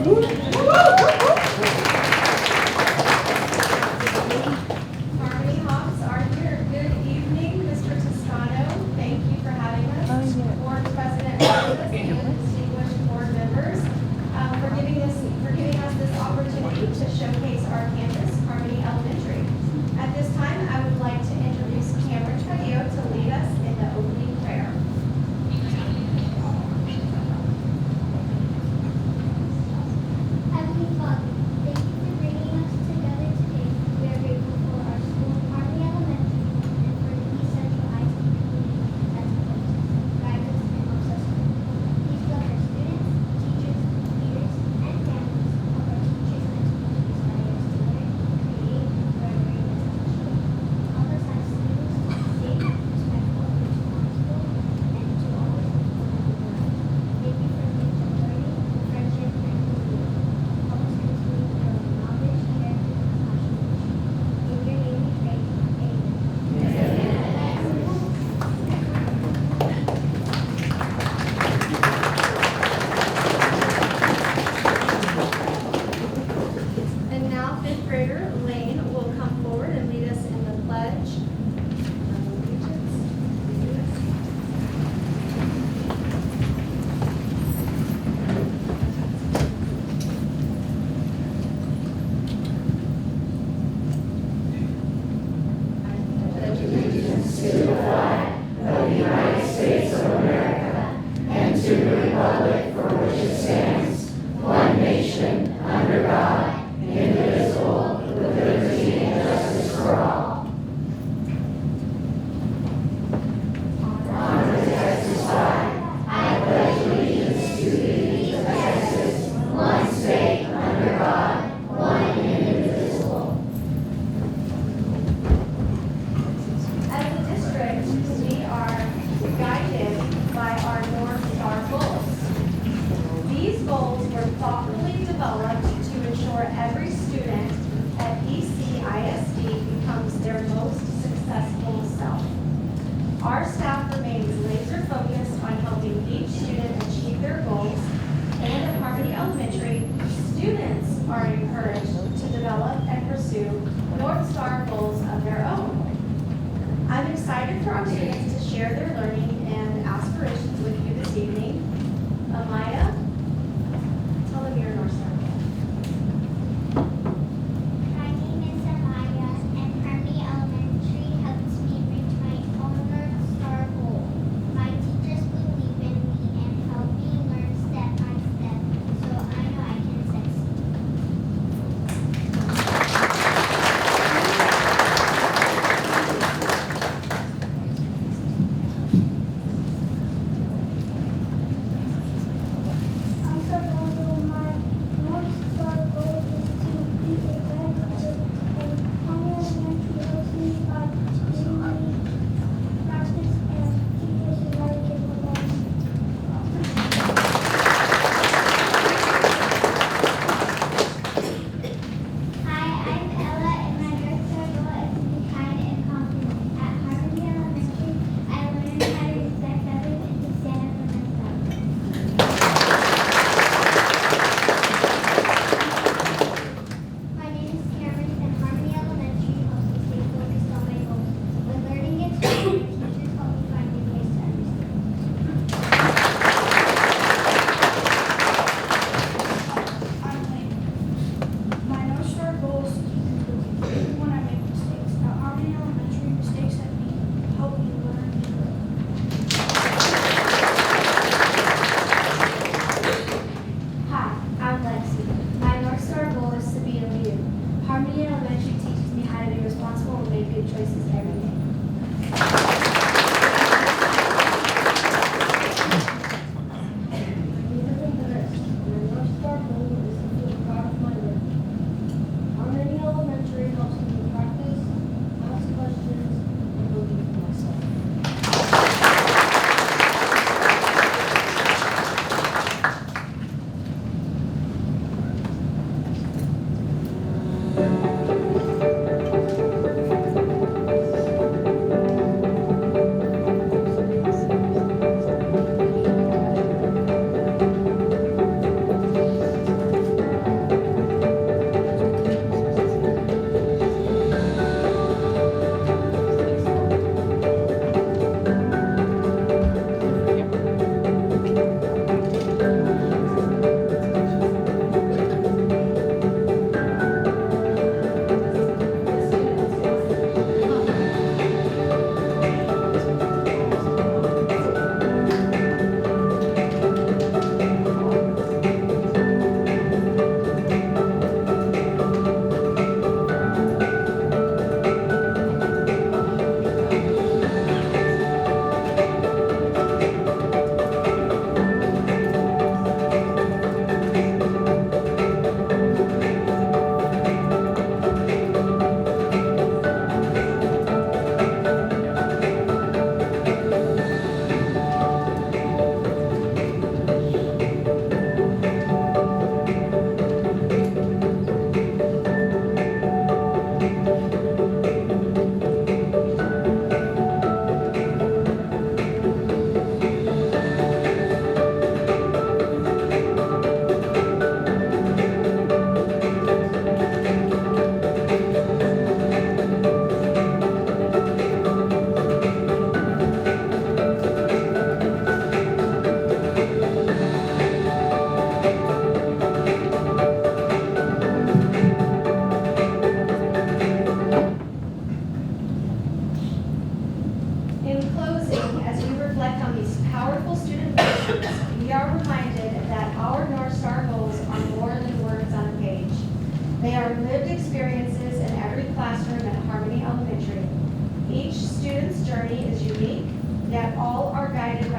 Harmony Hops are here. Good evening, Mr. Toscano. Thank you for having us. Board President Rosas and distinguished board members, for giving us this opportunity to showcase our campus, Harmony Elementary. At this time, I would like to introduce Cameron Trujillo to lead us in the opening prayer.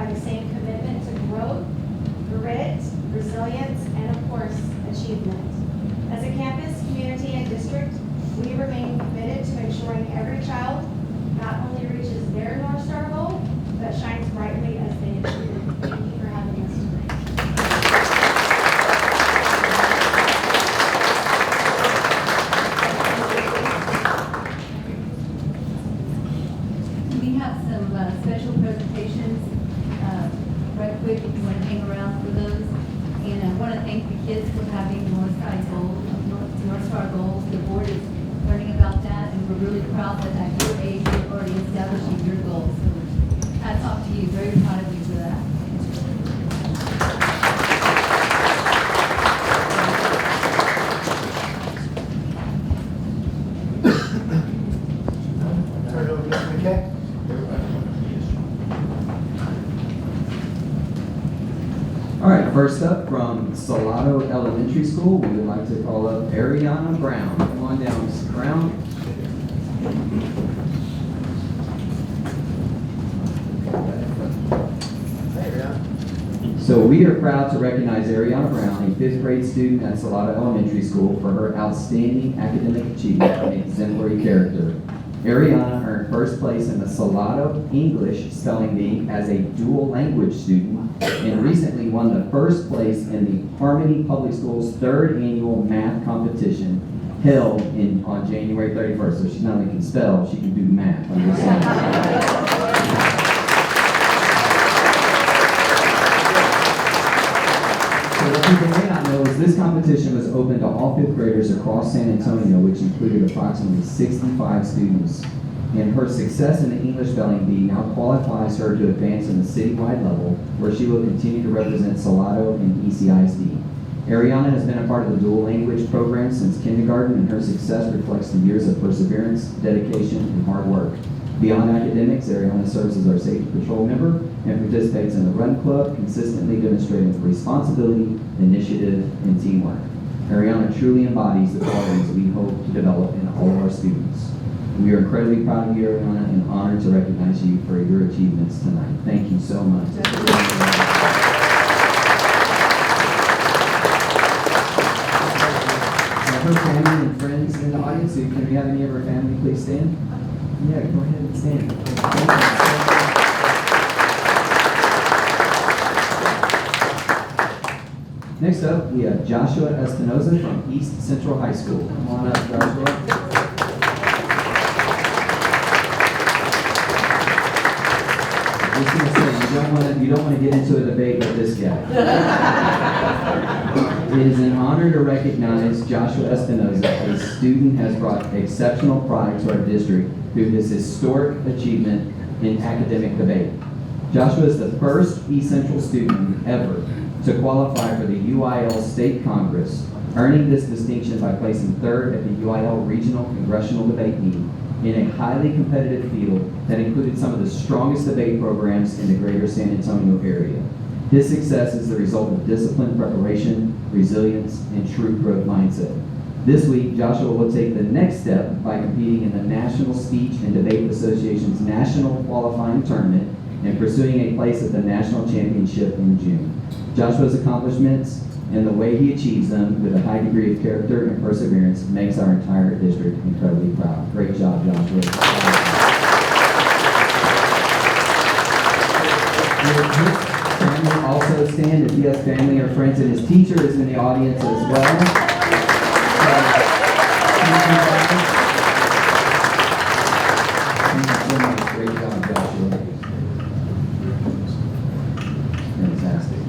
by the same commitment to growth, grit, resilience, and of course, achievement. As a campus, community, and district, we remain committed to ensuring every child not only reaches their North Star goal, but shines brightly as they achieve it. Thank you for having us tonight. We have some special presentations right quick if you want to hang around for those. And I want to thank the kids for having North Star goals. The board is learning about that, and we're really proud that at your age you're already establishing your goals. So hats off to you. Very proud of you for that. Turn it over to Mr. McKay. All right, first up from Salado Elementary School, we would like to call up Ariana Brown. Come on down, Mrs. Brown. Hey, Ariana. So we are proud to recognize Ariana Brown, a fifth grade student at Salado Elementary School, for her outstanding academic achievement and exemplary character. Ariana earned first place in the Salado English Spelling Bee as a dual language student and recently won the first place in the Harmony Public Schools' third annual math competition held on January 31st. So she not only can spell, she can do math. I'm just saying. So what people may not know is this competition was open to all fifth graders across San Antonio, which included approximately 65 students. And her success in the English Spelling Bee now qualifies her to advance in the citywide level, where she will continue to represent Salado and ISD. Ariana has been a part of the dual language program since kindergarten, and her success reflects the years of perseverance, dedication, and hard work. Beyond academics, Ariana serves as our safety patrol member and participates in the Run Club, consistently demonstrating responsibility, initiative, and teamwork. Ariana truly embodies the qualities we hope to develop in all of our students. We are incredibly proud of you, Ariana, and honored to recognize you for your achievements tonight. Thank you so much. Her family and friends in the audience, so can we have any of her family please stand? Yeah, go ahead and stand. Next up, we have Joshua Espinoza from East Central High School. Come on up, Joshua. I was gonna say, you don't want to get into a debate with this guy. It is an honor to recognize Joshua Espinoza. A student has brought exceptional pride to our district through his historic achievement in academic debate. Joshua is the first East Central student ever to qualify for the UIL State Congress, earning this distinction by placing third at the UIL Regional Congressional Debate Meet in a highly competitive field that included some of the strongest debate programs in the greater San Antonio area. This success is the result of disciplined preparation, resilience, and true growth mindset. This week, Joshua will take the next step by competing in the National Speech and Debate Association's National Qualifying Tournament and pursuing a place at the National Championship in June. Joshua's accomplishments and the way he achieves them with a high degree of character and perseverance makes our entire district incredibly proud. Great job, Joshua. Family also stand if he has family or friends, and his teacher is in the audience as well. Thank you so much. Great job, Joshua. Fantastic.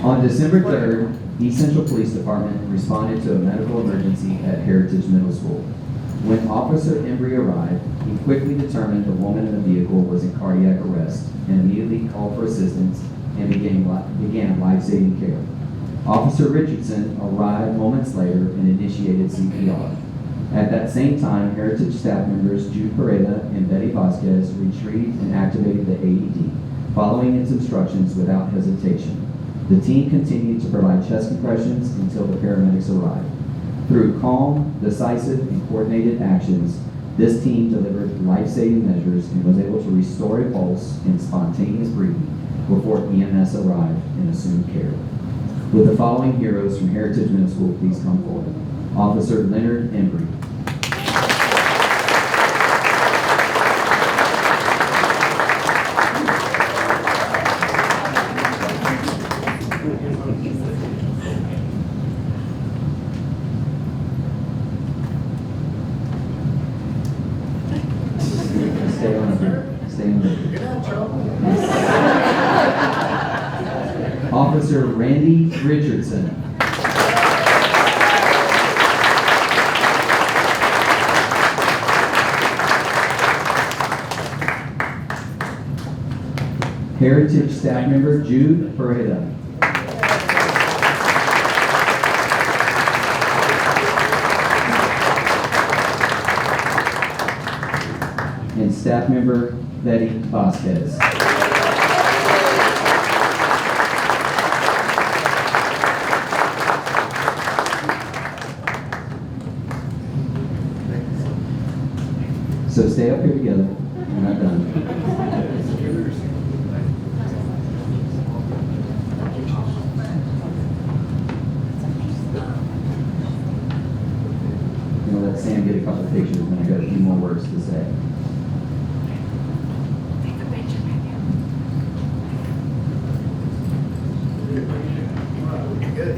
On December 3rd, East Central Police Department responded to a medical emergency at Heritage Middle School. When Officer Embry arrived, he quickly determined the woman in the vehicle was in cardiac arrest and immediately called for assistance and began life-saving care. Officer Richardson arrived moments later and initiated CPR. At that same time, Heritage staff members Jude Pereda and Betty Vasquez retrieved and activated the AED, following its instructions without hesitation. The team continued to provide chest compressions until the paramedics arrived. Through calm, decisive, and coordinated actions, this team delivered life-saving measures and was able to restore a pulse and spontaneous breathing before EMS arrived and assumed care. With the following heroes from Heritage Middle School, please come forward. Officer Leonard Embry. Stay on it. Stay on it. You're not in trouble. Officer Randy Richardson. Heritage staff member Jude Pereira. And staff member Betty Vasquez. So stay up here together. We're not done. We'll let Sam get a couple pictures and I've got a few more words to say. Good.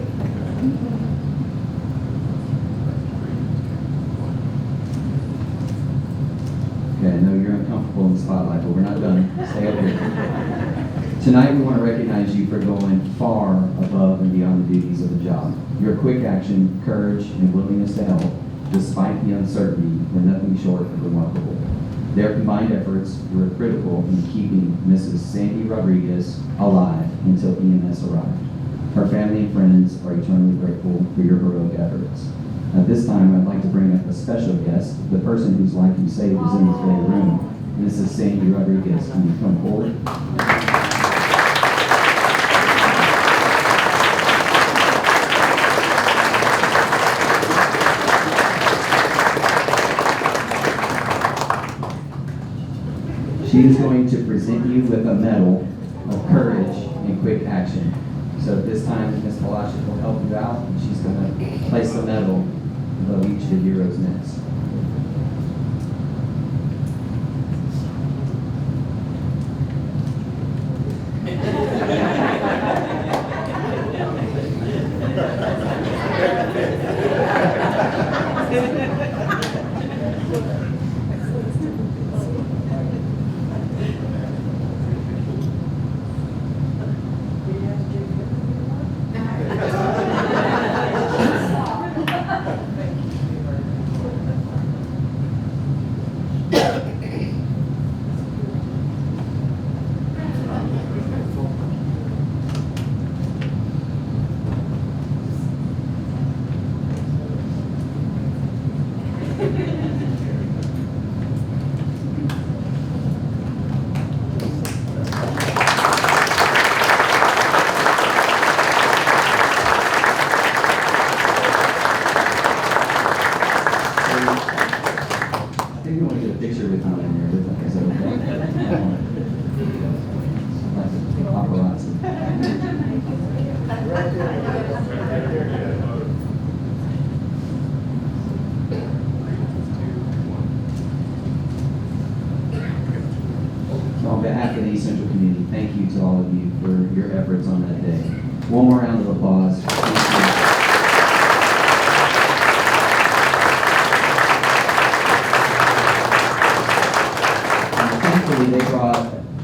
Okay, I know you're uncomfortable in the spotlight, but we're not done. Stay up here. Tonight, we want to recognize you for going far above and beyond the duties of the job. Your quick action, courage, and willingness to help, despite the uncertainty, were nothing short of remarkable. Their combined efforts were critical in keeping Mrs. Sandy Rodriguez alive until EMS arrived. Her family and friends are eternally grateful for your heroic efforts. At this time, I'd like to bring up a special guest, the person whose life you saved is in this very room. Mrs. Sandy Rodriguez, can you come forward? She is going to present you with a medal of courage and quick action. So at this time, Ms. Palashik will help you out, and she's going to place the medal above each of the heroes' necks. I think we want to get a picture with you in there. Is that okay? Like paparazzi. Right there. So on behalf of the East Central community, thank you to all of you for your efforts on that day. One more round of applause. They brought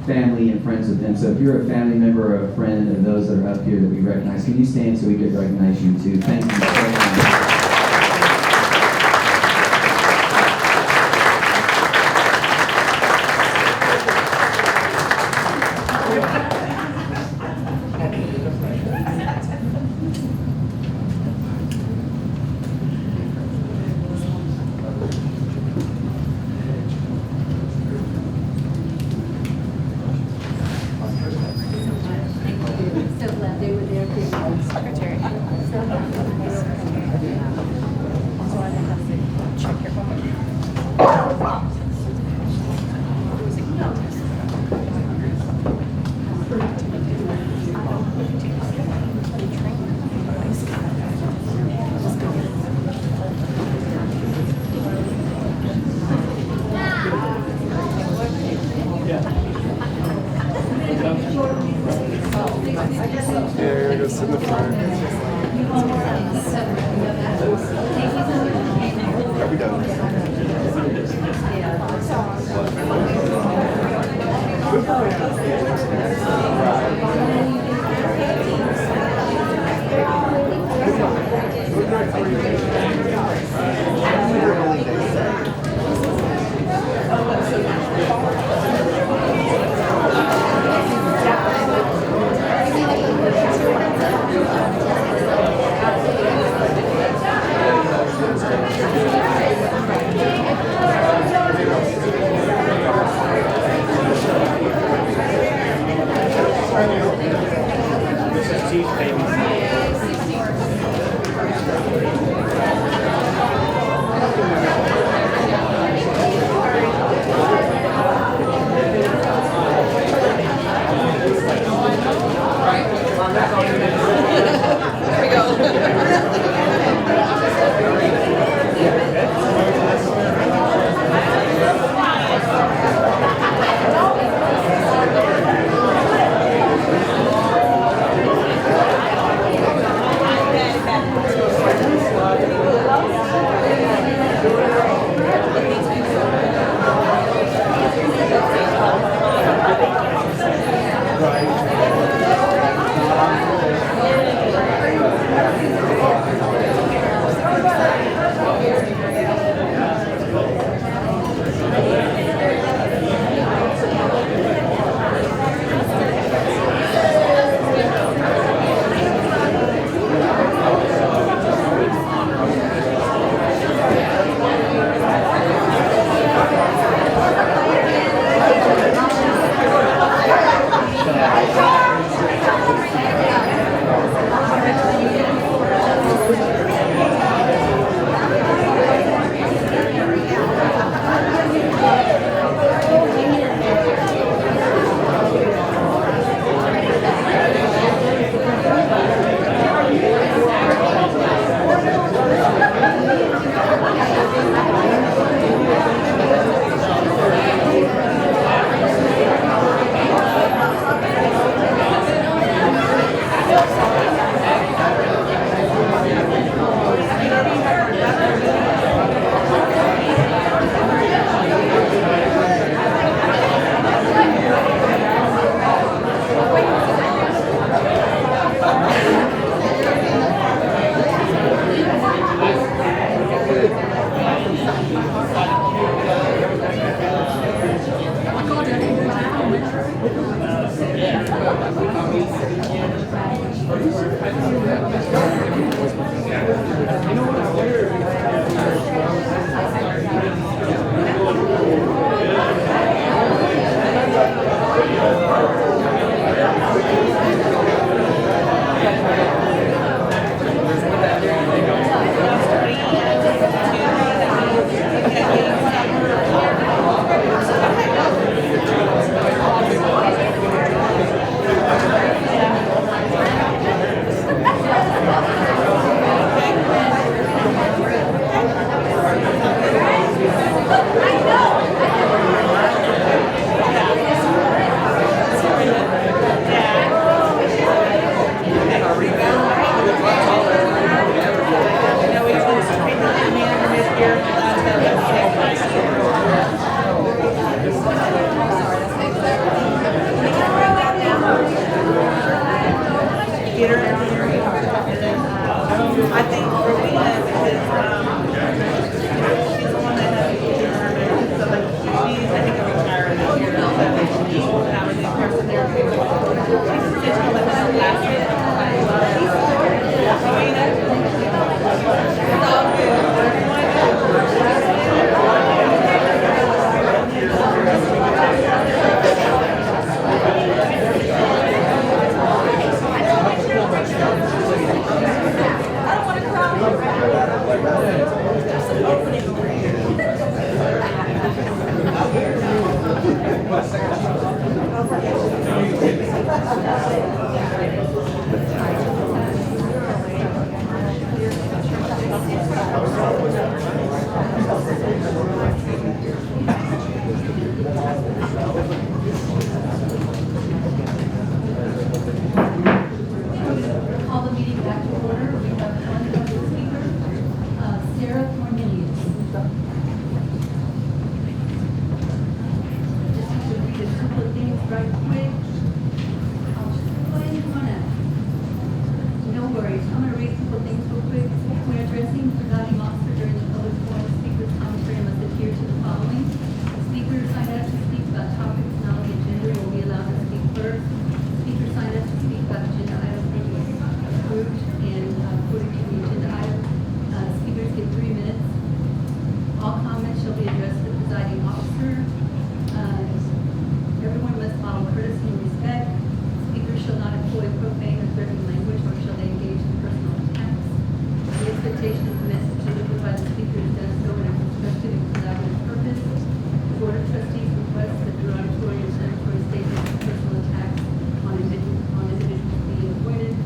family and friends with them. So if you're a family member or a friend of those that are up here that we recognize, can you stand so we can recognize you too? Thank you so much. So glad they were there for you. Secretary. I think Rowena, because she's the one that has to do her marriage, so like she's, I think, a retired out here, so she will have a new person there too. She said she'll let us know last minute. Rowena, it's all Call the meeting back to order. We have one public speaker, Sarah Cornelius. Just have to read a couple of things right quick. I'll just go ahead and run out. No worries. I'm going to read a couple of things real quick. When addressing the presiding officer during the public forum, speaker's commentary must adhere to the following. Speakers signed up to speak about topics not on the agenda will be allowed to speak first. Speakers signed up to speak about agenda items may be approved and according to the agenda item. Speakers get 3 minutes. All comments shall be addressed to the presiding officer. Everyone must follow courtesy and respect. Speakers shall not employ profane or threatening language, nor shall they engage in personal attacks. The expectation of the message delivered by the speaker is done so in a constructive and collaborative purpose. The Board of Trustees requests that derogatory and defamatory statements and personal attacks on individuals be avoided.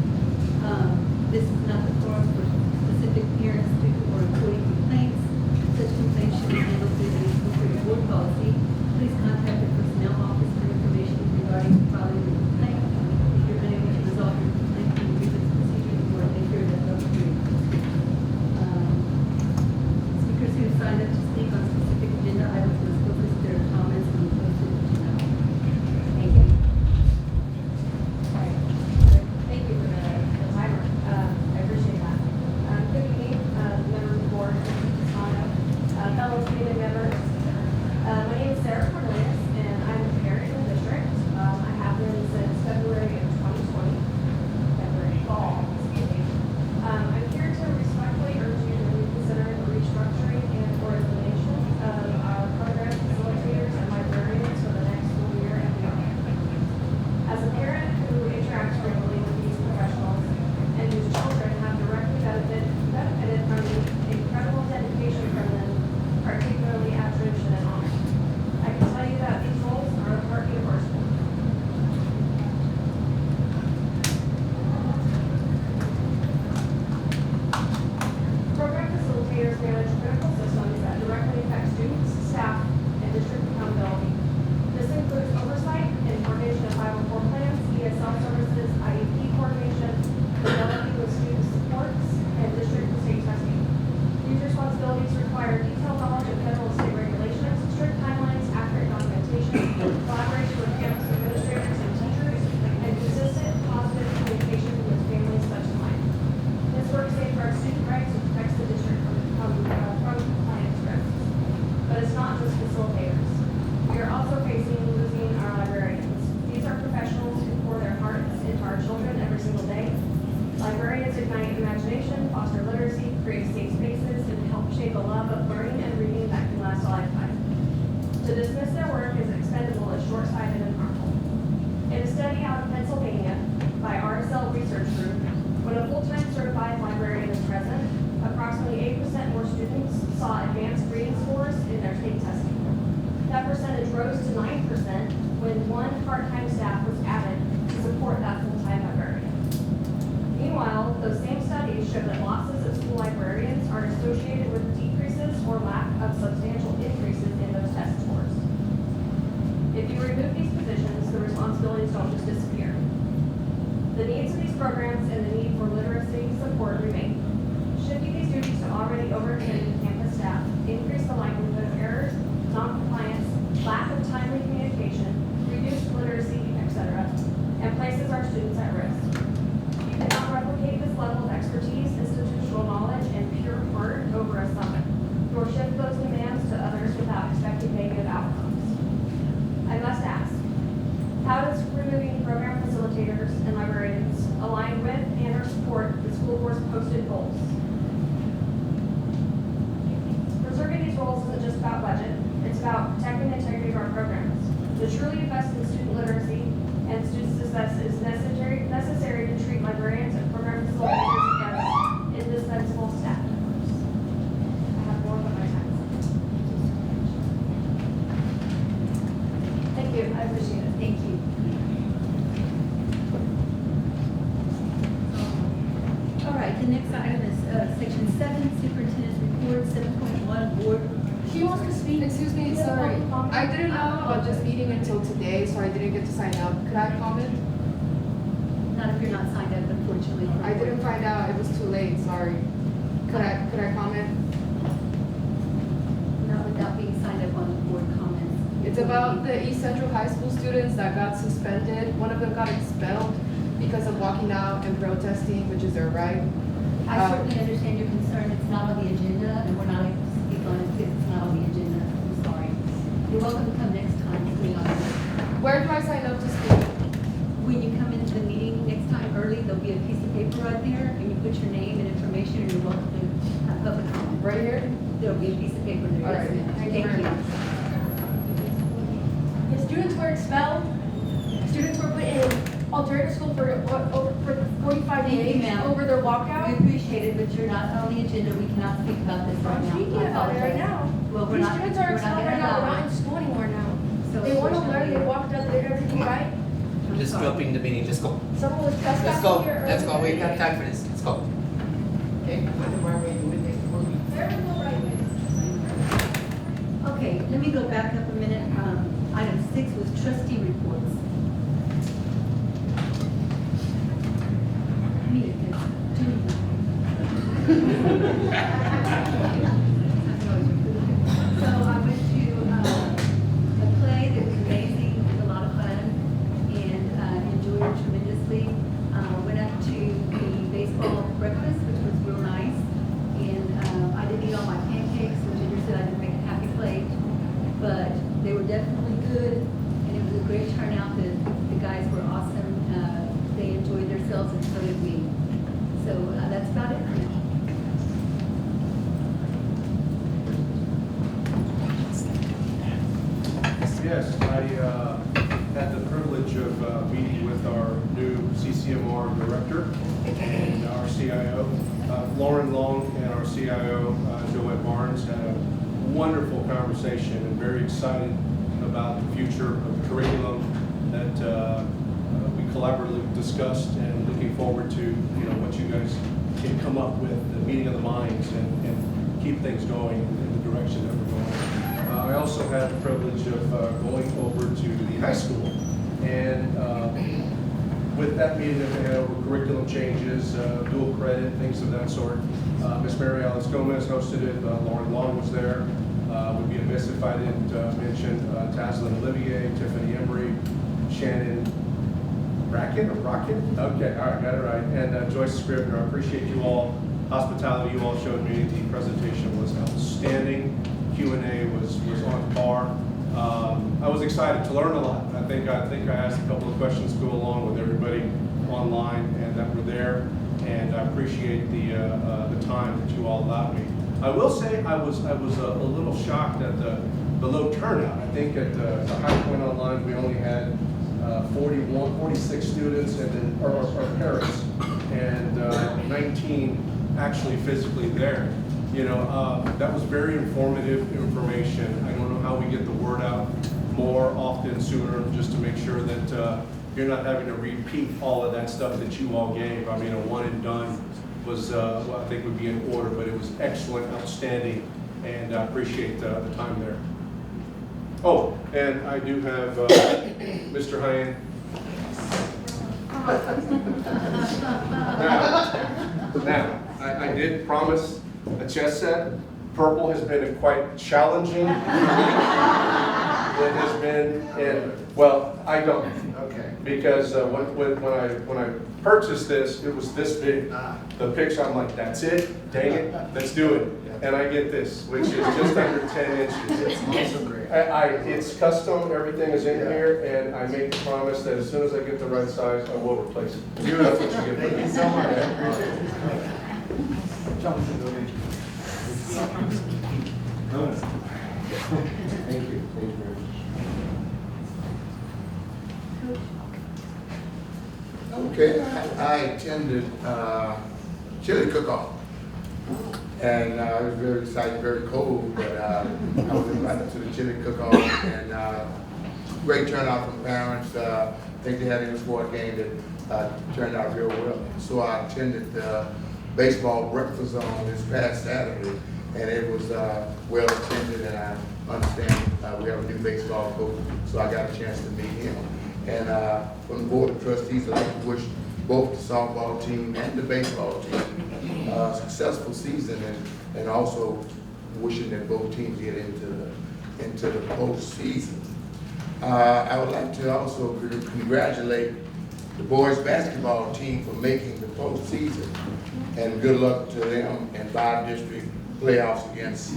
This is not the forum for specific parent, student, or employee complaints. Such complaints should be handled through the appropriate board policy. Please contact the personnel office for information regarding the filing of the complaint. If you're unable to resolve your complaint through grievance procedure, the board may hear that up to speakers who signed up to speak on specific agenda items must focus their comments on the posted agenda. Thank you. Thank you for the timer. I appreciate that. Good evening, members of the board, fellow community members. My name is Sarah Cornelius, and I'm a parent in the district. I have been since February of 2020, February fall, excuse me. I'm here to respectfully urge you to reconsider the restructuring and or elimination of our program facilitators and librarians for the next school year and beyond. As a parent who interacts regularly with these professionals and whose children have directly benefited from the incredible dedication from them, particularly at tradition and honor, I can tell you that these roles are a heartbeat of our school. Program facilitators manage critical systems that directly affect students, staff, and district accountability. This includes oversight and coordination of 504 plans, ESL services, IEP coordination, fidelity with student supports, and district to state testing. These responsibilities require detailed knowledge of federal and state regulations, strict timelines, accurate documentation, collaboration with campus administrators and teachers, and consistent positive communication with families such as mine. This work safeguards student rights and protects the district from compliance risks. But it's not just facilitators. We are also facing losing our librarians. These are professionals who pour their hearts into our children by RSL Research Group, when a full-time certified librarian is present, approximately 8% more students saw advanced reading scores in their state testing. That percentage rose to 9% when one part-time staff was added to support that full-time librarian. Meanwhile, those same studies show that losses of school librarians are associated with decreases or lack of substantial increases in those test scores. If you remove these positions, the responsibilities don't just disappear. The needs of these programs and the need for literacy support remain. Shifting these duties to already overtrained campus staff increase the likelihood of errors, non-compliance, lack of timely communication, reduced literacy, etc., and places our students at risk. You cannot replicate this level of expertise, institutional knowledge, and pure heart over a summer, nor shift those demands to others without expecting negative outcomes. I must ask, how does removing program facilitators and librarians align with and or support the school board's posted goals? Preserving these roles isn't just about budget, it's about protecting the integrity of our programs. To truly invest in student literacy and student success is necessary to treat librarians and program facilitators as indispensable staff members. I have more, but my time is up. Thank you, I appreciate it. Thank you. All right, the next item is section 7, superintendent's report, 7.1, board. She wants to speak. Excuse me, sorry. I didn't know about this meeting until today, so I didn't get to sign up. Could I comment? Not if you're not signed up, unfortunately. I didn't find out. It was too late. Sorry. Could I comment? Not without being signed up on the board comments. It's about the East Central High School students that got suspended. One of them got expelled because of walking out and protesting, which is their right. I certainly understand your concern. It's not on the agenda, and we're not able to speak on it because it's not on the agenda. I'm sorry. You're welcome to come next time, to be honest. Where do I sign up to speak? When you come into the meeting next time early, there'll be a piece of paper right there, and you put your name and information, and you're welcome to have public comment. Right here? There'll be a piece of paper there. All Yes, right. ma'am. Thank you very much. The students were expelled. Students were put in alternative school for over 45 Thank you, days ma'am. over their walkout. We appreciate it, but you're not on the agenda. We cannot speak about this right I'm now. speaking I about it right apologize. now. Well, we're These not. students are we're not expelled gonna right now. They're allow not it. in school anymore now. So They want to learn. They unfortunately- walked up. They did everything right. I'm sorry. Disrupting the meeting, just go. Someone was Let's trespassing go, here let's go, we earlier. got time for this, let's go. Okay, what the right way to do it, next one. There we go, right way. Okay, let me go back up a minute. Item 6 was trustee reports. Me, So I went to a play that was amazing, it was a lot of fun, and enjoyed it tremendously. Went up to the baseball breakfast, which was real nice, and I didn't eat all my pancakes, so Ginger said I didn't make a happy plate, but they were definitely good, and it was a great turnout. The guys were awesome. They enjoyed themselves, and so did we. So that's about it for now. Yes, I had the privilege of meeting with our new CCMR director and our CIO. Lauren Long and our CIO, Joette Barnes, had a wonderful conversation and very excited about the future of the curriculum that we collaboratively discussed, and looking forward to what you guys can come up with, the meeting of the minds, and keep things going in the direction that we're going. I also had the privilege of going over to the high school, and with that meeting that they had over curriculum changes, dual credit, things of that sort. Ms. Mary Alice Gomez hosted it. Lauren Long was there. Would be amiss if I didn't mention Tazlyn Olivier, Tiffany Emery, Shannon Bracken or Brocken? Okay, all right, got it right. And Joyce Scribner. I appreciate you all. Hospitality you all showed me. The presentation was outstanding. Q&A was on par. I was excited to learn a lot. I think I asked a couple of questions to go along with everybody online and that were there, and I appreciate the time that you all allowed me. I will say I was a little shocked at the low turnout. I think at the High Point Online we only had 46 students and then, or parents, and 19 actually physically there. You know, that was very informative information. I don't know how we get the word out more often sooner, just to make sure that you're not having to repeat all of that stuff that you all gave. I mean, a one and done was, well, I think would be in order, but it was excellent, outstanding, and I appreciate the time there. Oh, and I do have Mr. Hyan. Now, I did promise a chess set. Purple has been quite challenging. It has been, and well, I don't. Okay. Because when I purchased this, it was this big. The picture, I'm like, that's it. Dang it, let's do it. And I get this, which is just under 10 inches. It's also great. It's custom. Everything is in here, and I make the promise that as soon as I get the right size, I will replace it. That's what you get. Thank you so much. I appreciate it. Thank you. Thank you very much. Okay, I attended chili cook-off, and it was very exciting, very cold, but I was invited to the chili cook-off, and great turnout from parents. I think they had a sport game that turned out real well. So I attended the baseball breakfast on this past Saturday, and it was well attended, and I understand we have a new baseball coach, so I got a chance to meet him. And from the Board of Trustees, I'd like to wish both the softball team and the baseball team a successful season, and also wishing that both teams get into the postseason. I would like to also congratulate the boys basketball team for making the postseason, and good luck to them in bi-district playoffs against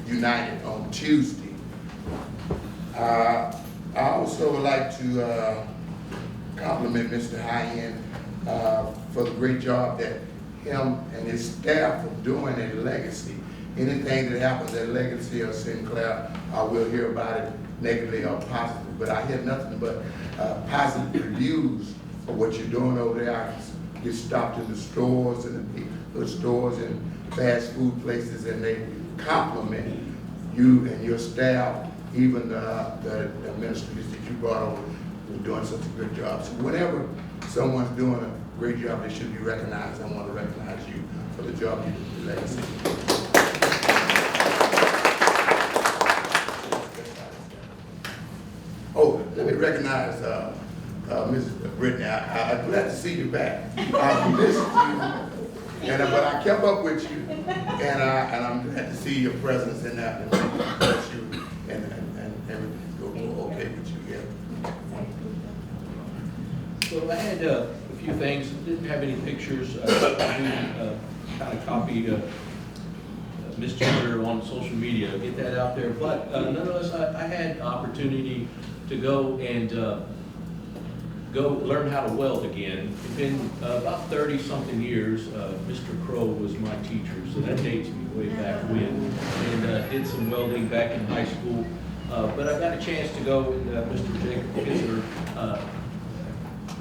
United on Tuesday. I also would like to compliment Mr. Hyan for the great job that him and his staff are doing at Legacy. Anything that happens at Legacy or Sinclair, I will hear about it negatively or positively, but I hear nothing but positive reviews of what you're doing over there. I get stopped in the stores and the stores and fast food places, and they compliment you and your staff, even the administrators that you brought over, who are doing such a good job. So whenever someone's doing a great job, they should be recognized. I want to recognize you for the job you did at Legacy. Oh, let me recognize Mrs. Brittany. I'm glad to see you back. I missed you, but I kept up with you, and I'm glad to see your presence in that, and bless you, and everything's going okay with you. Yeah. So I had a few things. Didn't have any pictures. I kind of copied Miss Jenner on social media, get that out there. But nonetheless, I had opportunity to go and go learn how to weld again. It's been about 30-something years. Mr. Crow was my teacher, so that dates me way back when. And did some welding back in high school. But I got a chance to go, and Mr. Jacob Kizler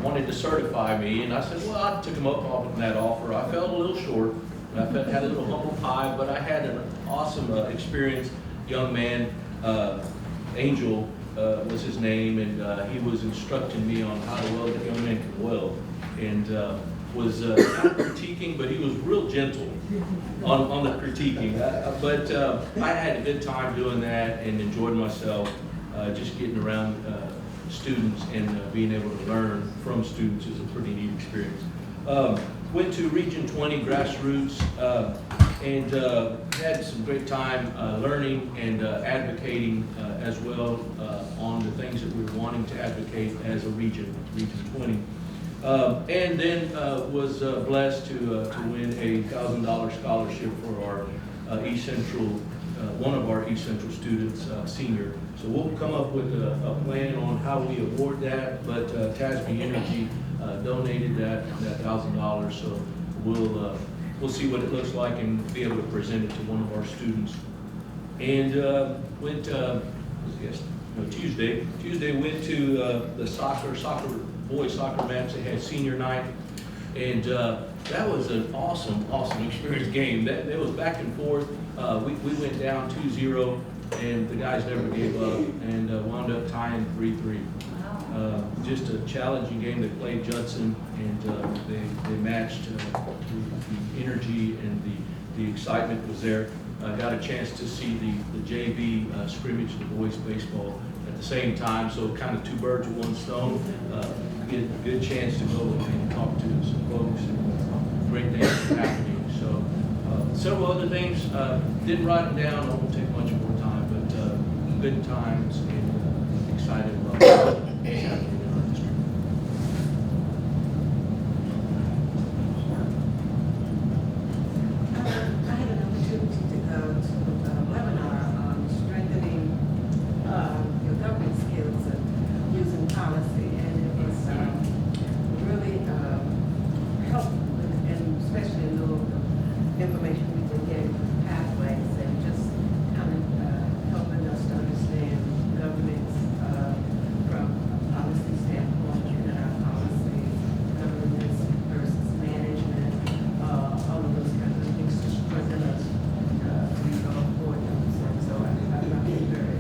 wanted to certify me, and I said, well, I took him up on that offer. I felt a little short. I had a little humble pie, but I had an awesome experience. Young man, Angel was his name, and he was instructing me on how to weld. A young man could weld, and was kind of critiquing, but he was real gentle on the critiquing. But I had a good time doing that and enjoyed myself, just getting around students and being able to learn from students is a pretty neat experience. Went to Region 20 grassroots and had some great time learning and advocating as well on the things that we were wanting to advocate as a Region 20. And then was blessed to win a $1,000 scholarship for our East Central, one of our East Central students, senior. So we'll come up with a plan on how we award that, but Tasby Energy donated that $1,000, so we'll see what it looks like and be able to present it to one of our students. And went Tuesday. Tuesday went to the boys soccer match. They had senior night, and that was an awesome experience game. That was back and forth. We went down 2-0, and the guys never gave up, and wound up tying 3-3. Just a challenging game. They played Judson, and they matched the energy and the excitement was there. Got a chance to see the JV scrimmage, the boys baseball at the same time, so kind of two birds with one stone. Get a good chance to go and talk to some folks, and great things are happening. So several other things, didn't write them down, it won't take much more time, but good times and excited about what's happening in our district. I had an opportunity to go to a webinar on strengthening your government skills and using policy, and it was really helpful, and especially in the information we've been getting from pathways, and just kind of helping us to understand governance from a policy standpoint, and our policies, governance versus management, all of those kinds of things to strengthen us we go forward. So I found it very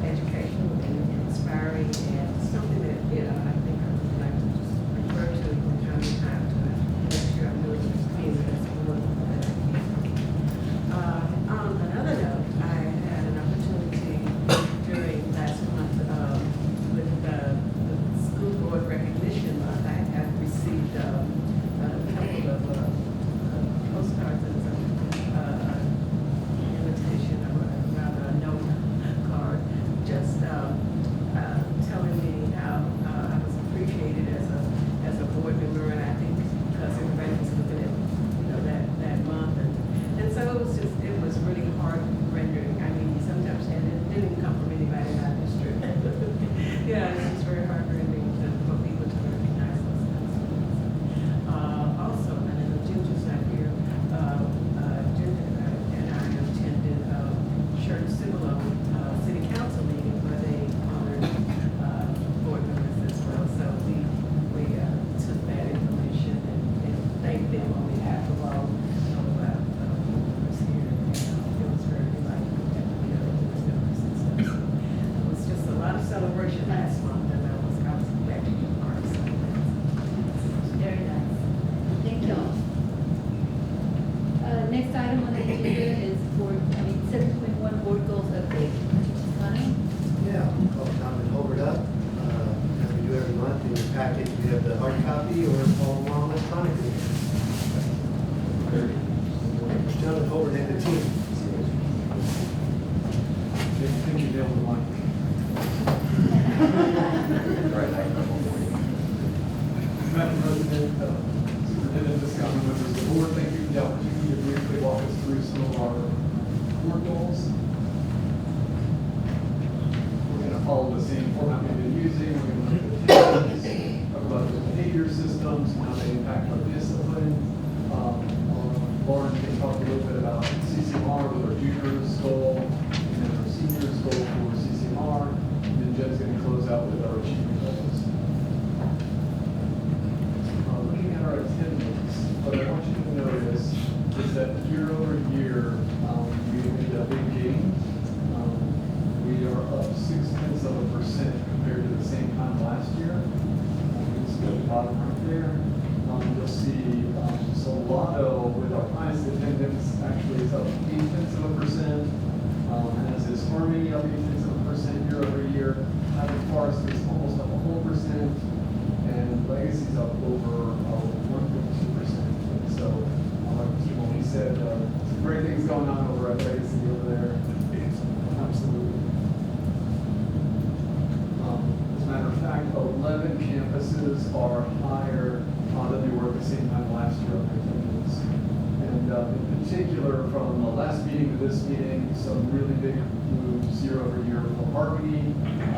educational and inspiring, and something that I think I would like to just refer to from time to time to make sure I'm doing this thing as well that I can. On another note, I had an opportunity during last month with the school board recognition month. I have received a couple of postcards and some invitation, or rather a note card, just telling me how I was appreciated as a board member, and I think because everybody was looking at that month, and so it was really hard rendering. I mean, sometimes and it didn't come from anybody in our district. Yeah, it's just very hard rendering for people to recognize those kinds of things. Also, and then Ginger's not here, Ginger and I attended Church Civil City Council meeting where they honored board members as well. So we took that information and thanked them on behalf of all of our board members here. It was very delightful that it was just a lot of celebration last month, and I was glad to be a part of some of that. Very nice. Thank y'all. Next item on the agenda is 7.1 board goals update. Connie? Yeah, call Tom and hold it up. As we do every month, in your package, you have the hard copy or follow along electronically. John and Hobart and the team. I think you nailed the one. Madam President, Superintendent, discounted members of the board, thank you for the opportunity to briefly walk us through some of our board goals. We're going to follow the same format we've been using. We're going to look at attendance, talk about the behavior systems, and how they impact our discipline. Lauren can talk a little bit about CCMR with our juniors goal, and then our seniors goal for CCMR, and then Jen's going to close out with our achievement goals. Looking at our attendance, what I want you to notice is that year over year, we made a big gain. We are up 0.6% compared to the same time last year. You can see at the bottom right there. You'll see Solano with our highest attendance actually is up 0.8%, and as is Harmony up 0.8% year over year. Highland Forest is almost up 1%, and Legacy's up over 1.2%. So, like Mr. Maloney said, some great things going on over at Legacy over there. Absolutely. As a matter of fact, 11 campuses are higher than they were at the same time last year on their attendance. And in particular, from the last meeting to this meeting, some really big moves year over year for Harmony,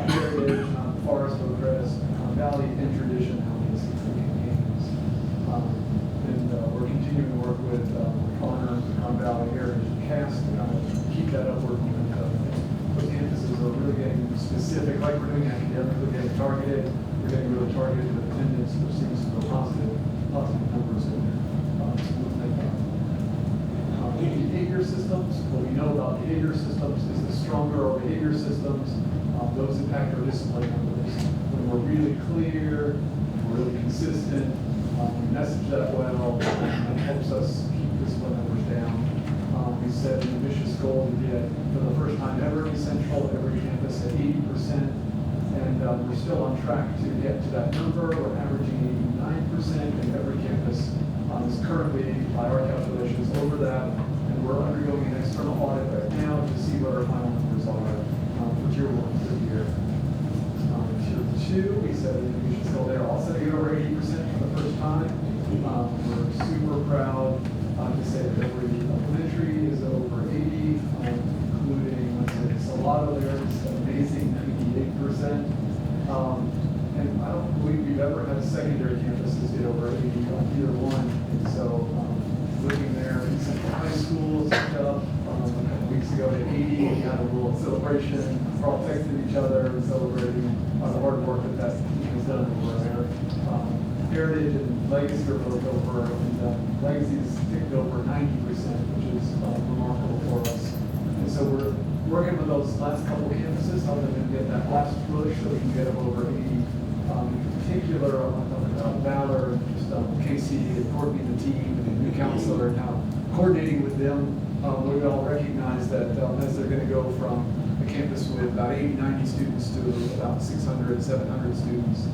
Heritage, Forest, Oakcrest, Valley, and Tradition, how many significant games. And we're continuing to work with Connor, Valley, Heritage, and Cast to kind of keep that upward momentum. Those campuses are really getting specific specific, like we're doing academically, getting targeted, we're getting really targeted with attendance, we're seeing some real positive numbers in there. So we'll take that. Behavior systems, what we know about behavior systems is the stronger our behavior systems, those impact our discipline numbers. When we're really clear, we're really consistent, we message that well, that helps us keep discipline numbers down. We set an ambitious goal to get, for the first time ever in Central, every campus at 80%, and we're still on track to get to that number. We're averaging 89%, and every campus is currently, by our calculations, over that, and we're undergoing an external audit right now to see what our final numbers are for Tier 1 for the year. Tier 2, we said we should still there, also to get over 80% for the first time. We're super proud to say that every elementary is over 80, including, let's say, Salado there is an amazing 98%. And I don't believe we've ever had secondary campuses get over 80 on either one. And so looking there in Central High School, picked up a couple weeks ago at 80, we had a little celebration. We're all texting each other and celebrating the hard work that team has done over there. Heritage and Legacy are both over, and Legacy's ticked over 90%, which is remarkable for us. And so we're working with those last couple campuses, helping them get that last push so we can get them over 80. In particular, I want to talk about Valor, and just Casey and Courtney, the team, and the new counselor, and how coordinating with them, we all recognize that as they're going to go from a campus with about 80, 90 students to about 600, 700 students,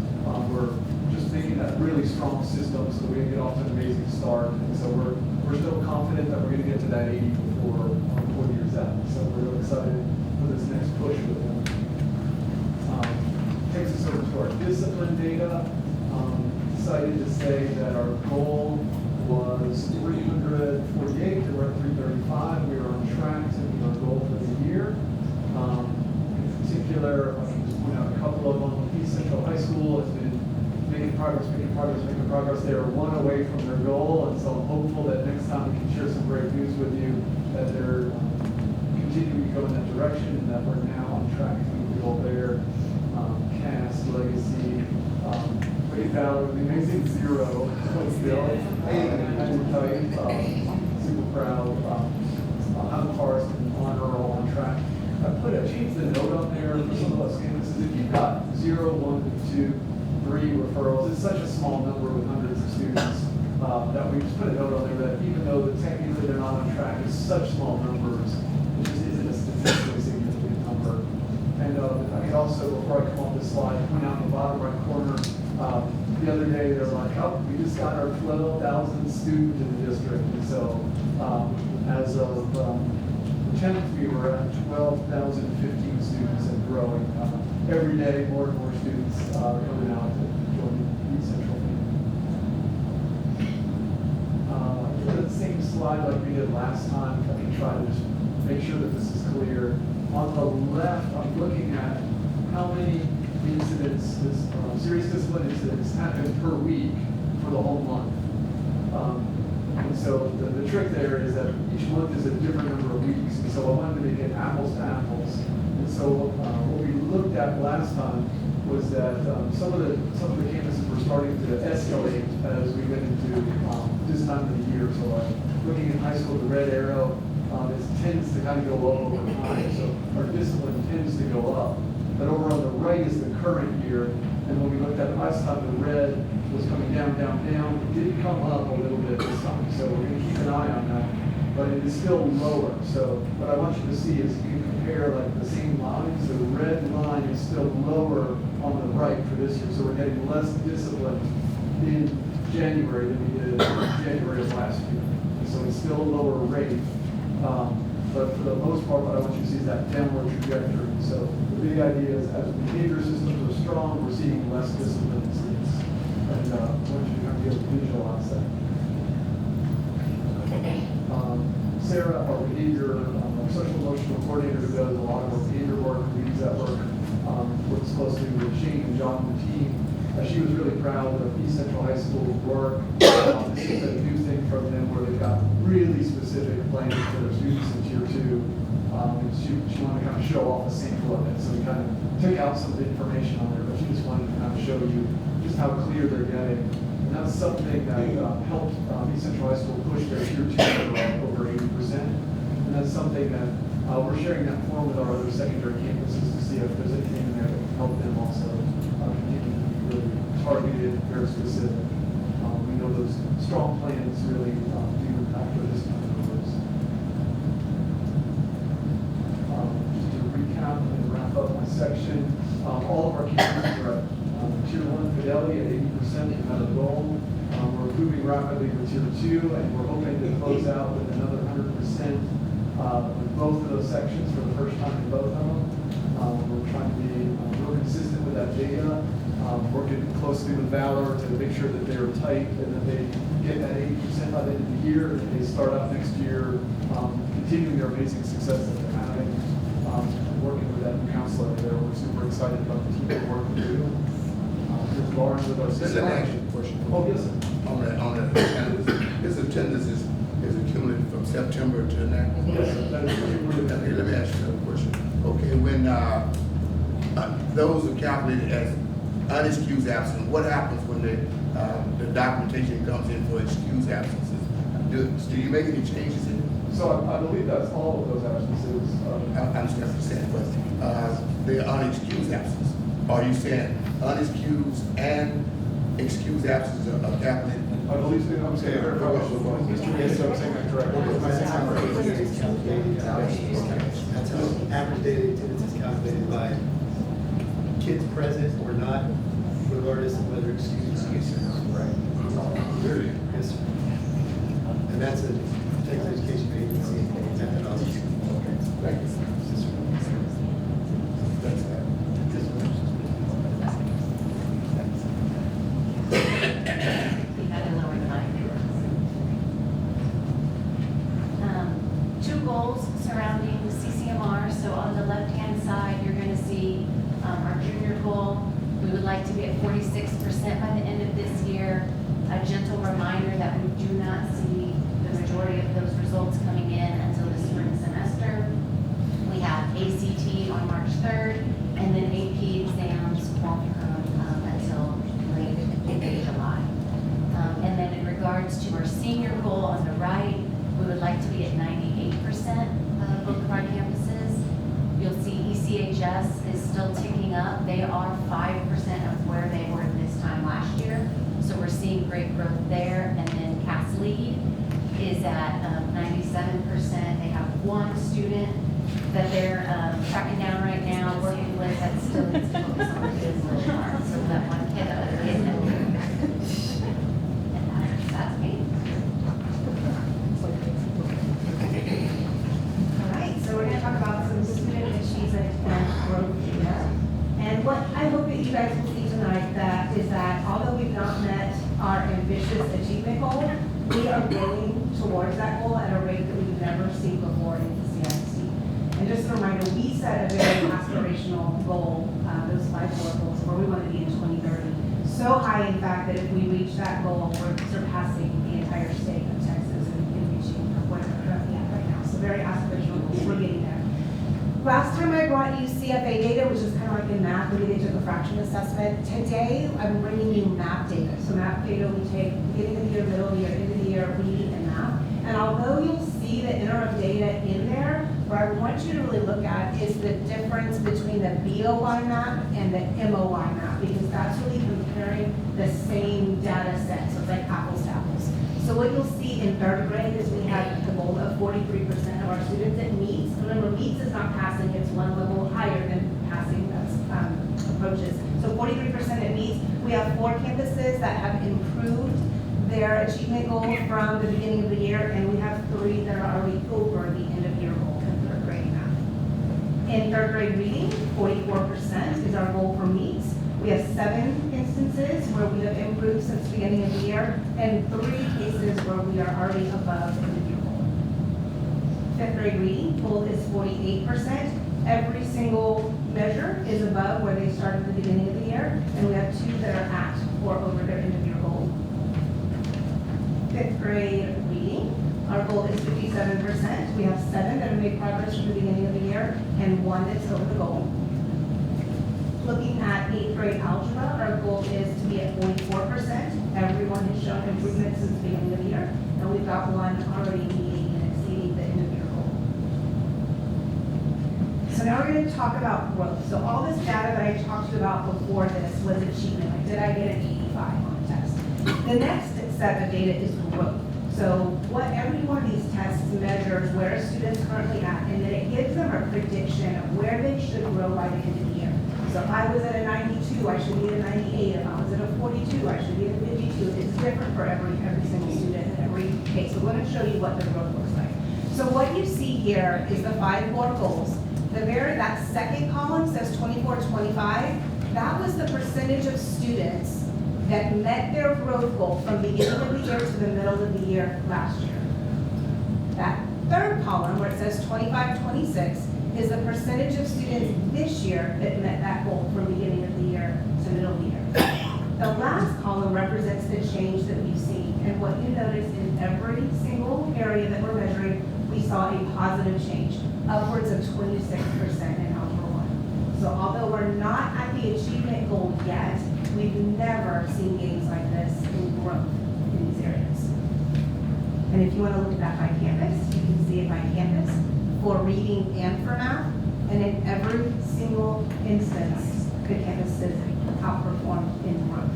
we're just making that really strong system so we can get off to an amazing start. And so we're still confident that we're going to get to that 80 before 4 years out. So we're really excited for this next push with them. Takes us over to our discipline data. Excited to say that our goal was 348, and we're at 335. We are on track to meet our goal for the year. In particular, I can just point out a couple of them. East Central High School has been making progress. They are one away from their goal, and so I'm hopeful that next time we can share some great news with you that they're continuing to go in that direction and that we're now on track to meet the goal there. Cass, Legacy, Wade Valor, the amazing 0 still. I will tell you, super proud. Hunt Forest and Honor are all on track. I changed the note on there for some of us campuses. If you've got 0, 1, 2, 3 referrals, it's such a small number with hundreds of students that we just put a note on there that even though technically they're not on track, it's such small numbers, it just isn't a statistically significant number. And if I could also, before I come off this slide, point out in the bottom right corner, the other day they're like, oh, we just got our 12,000 students in the district. And so as of the 10th, we were at 12,015 students and growing. Every day, more and more students are coming out to join the East Central family. The same slide like we did last time, I can try to just make sure that this is clear. On the left, I'm looking at how many incidents, serious discipline incidents happen per week for the whole month. And so the trick there is that each month is a different number of weeks. And so I wanted to make it apples to apples. And so what we looked at last time was that some of the campuses were starting to escalate as we went into this time of the year. So looking at high school, the red arrow, it tends to kind of go up over time. So our discipline tends to go up. But over on the right is the current year. And when we looked at it last time, the red was coming down. It did come up a little bit this time. So we're going to keep an eye on that. But it is still lower. So what I want you to see is you can compare like the same lines. The red line is still lower on the right for this year. So we're getting less discipline in January than we did in January of last year. And so it's still a lower rate. But for the most part, what I want you to see is that downward trajectory. So the big idea is as behavior systems are strong, we're seeing less discipline in students. And I want you to kind of be able to visualize that. Sarah, our behavior, social emotional coordinator who does a lot of our behavior work, leads that work, works closely with Shane and John and the team. She was really proud of East Central High School's work. This is a new thing from them where they've got really specific plans for their students in Tier 2. And she wanted to kind of show off a sample of it. So we kind of took out some of the information on there, but she just wanted to kind of show you just how clear they're getting. And that's something that helped East Central High School push their tier 2 number up over 80%. And that's something that we're sharing that form with our other secondary campuses to see if there's anything in there that can help them also continue to be really targeted, very specific. We know those strong plans really do impact this kind of numbers. Just to recap and wrap up my section, all of our campuses are at tier 1 fidelity at 80% out of the goal. We're moving rapidly to tier 2, and we're hoping to close out with another 100% with both of those sections for the first time in both of them. We're trying to be real consistent with that data, working closely with Valor to make sure that they're tight and that they get that 80% by the end of the year, and they start out next year continuing their amazing success that they're having. Working with that new counselor there, we're super excited about the team work we do. There's Lauren with us. This is an action question. Oh, yes, sir. On the attendance, his attendance is accumulated from September to now. Yes, sir. That is Okay, let me ask you another question. Okay, when those are calculated as unexcused absence, what happens when the documentation comes in for excused absences? Do you make any changes in it? So I believe that's all of those absences. I understand what you're saying, but they're unexcused absences. Are you saying unexcused and excused absences are calculated? I believe so. I'm saying very probably. Mr. Yes, I'm saying that correctly. That's how average daily attendance is calculated by kids present or not, regardless of whether excused or not. Right. Yes, sir. And that's a Texas Education Agency methodology. Right. That's that. Two goals surrounding CCMR. So on the left-hand side, you're going to see our junior goal. We would like to be at 46% by the end of this year. A gentle reminder that we do not see the majority of those results coming in until the spring semester. We have ACT on March 3rd, and then AP exams won't come until late in July. And then in regards to our senior goal on the right, we would like to be at 98% of both of our campuses. You'll see ECHS is still ticking up. They are 5% of where they were this time last year. So we're seeing great growth there. And then CAS Lead is at 97%. They have one student that they're tracking down right now, working with, that still needs to focus on the business part. So that one kid that was getting it. And that's me. All right, so we're gonna talk about some student achievement and growth data. And what I hope that you guys will see tonight is that although we've not met our ambitious achievement goal, we are growing towards that goal at a rate that we've never seen before in the CIC. And just a reminder, we set a very aspirational goal, those 5 core goals, where we want to be in 2030. So high, in fact, that if we reach that goal, we're surpassing the entire state of Texas and reaching where we're currently at right now. So very aspirational goals, we're getting there. Last time I brought you CFA data, which is kind of like in math, maybe they took a fraction assessment. Today, I'm bringing you map data. So map data we take beginning of the year, middle of the year, end of the year, reading and math. And although you'll see the interim data in there, what I want you to really look at is the difference between the BOY map and the MOY map, because that's really comparing the same data set. So it's like apples to apples. So what you'll see in 3rd grade is we have the goal of 43% of our students at meets. Remember, meets is not passing, it's one level higher than passing, that's approaches. So 43% at meets. We have 4 campuses that have improved their achievement goal from the beginning of the year, and we have 3 that are already over the end of year goal in 3rd grade math. In 3rd grade reading, 44% is our goal for meets. We have 7 instances where we have improved since the beginning of the year, and 3 cases where we are already above the year goal. 5th grade reading, goal is 48%. Every single measure is above where they started at the beginning of the year, and we have 2 that are at or over their end of year goal. 5th grade reading, our goal is 57%. 47%. We have 7 that have made progress from the beginning of the year and 1 that's over the goal. Looking at 8th grade algebra, our goal is to be at 44%. Everyone has shown improvement since the beginning of the year, and we've got 1 already meeting and exceeding the end of year goal. So now we're going to talk about growth. So all this data that I talked about before this was achievement. Like, did I get an 85 on the test? The next set of data is growth. So what every one of these tests measures where a student's currently at, and then it gives them a prediction of where they should grow by the end of the year. So if I was at a 92, I should be at a 98. If I was at a 42, I should be at a 52. It's different for every single student in every case. So I'm going to show you what the growth looks like. So what you see here is the 5 core goals. That second column says 24-25. That was the percentage of students that met their growth goal from the beginning of the year to the middle of the year last year. That third column where it says 25-26 is the percentage of students this year that met that goal from beginning of the year to middle of the year. The last column represents the change that we've seen. And what you notice in every single area that we're measuring, we saw a positive change, upwards of 26% in Algebra 1. So although we're not at the achievement goal yet, we've never seen gains like this in growth in these areas. And if you want to look at that by campus, you can see it by campus for reading and for math. And in every single instance, the campuses outperformed in growth.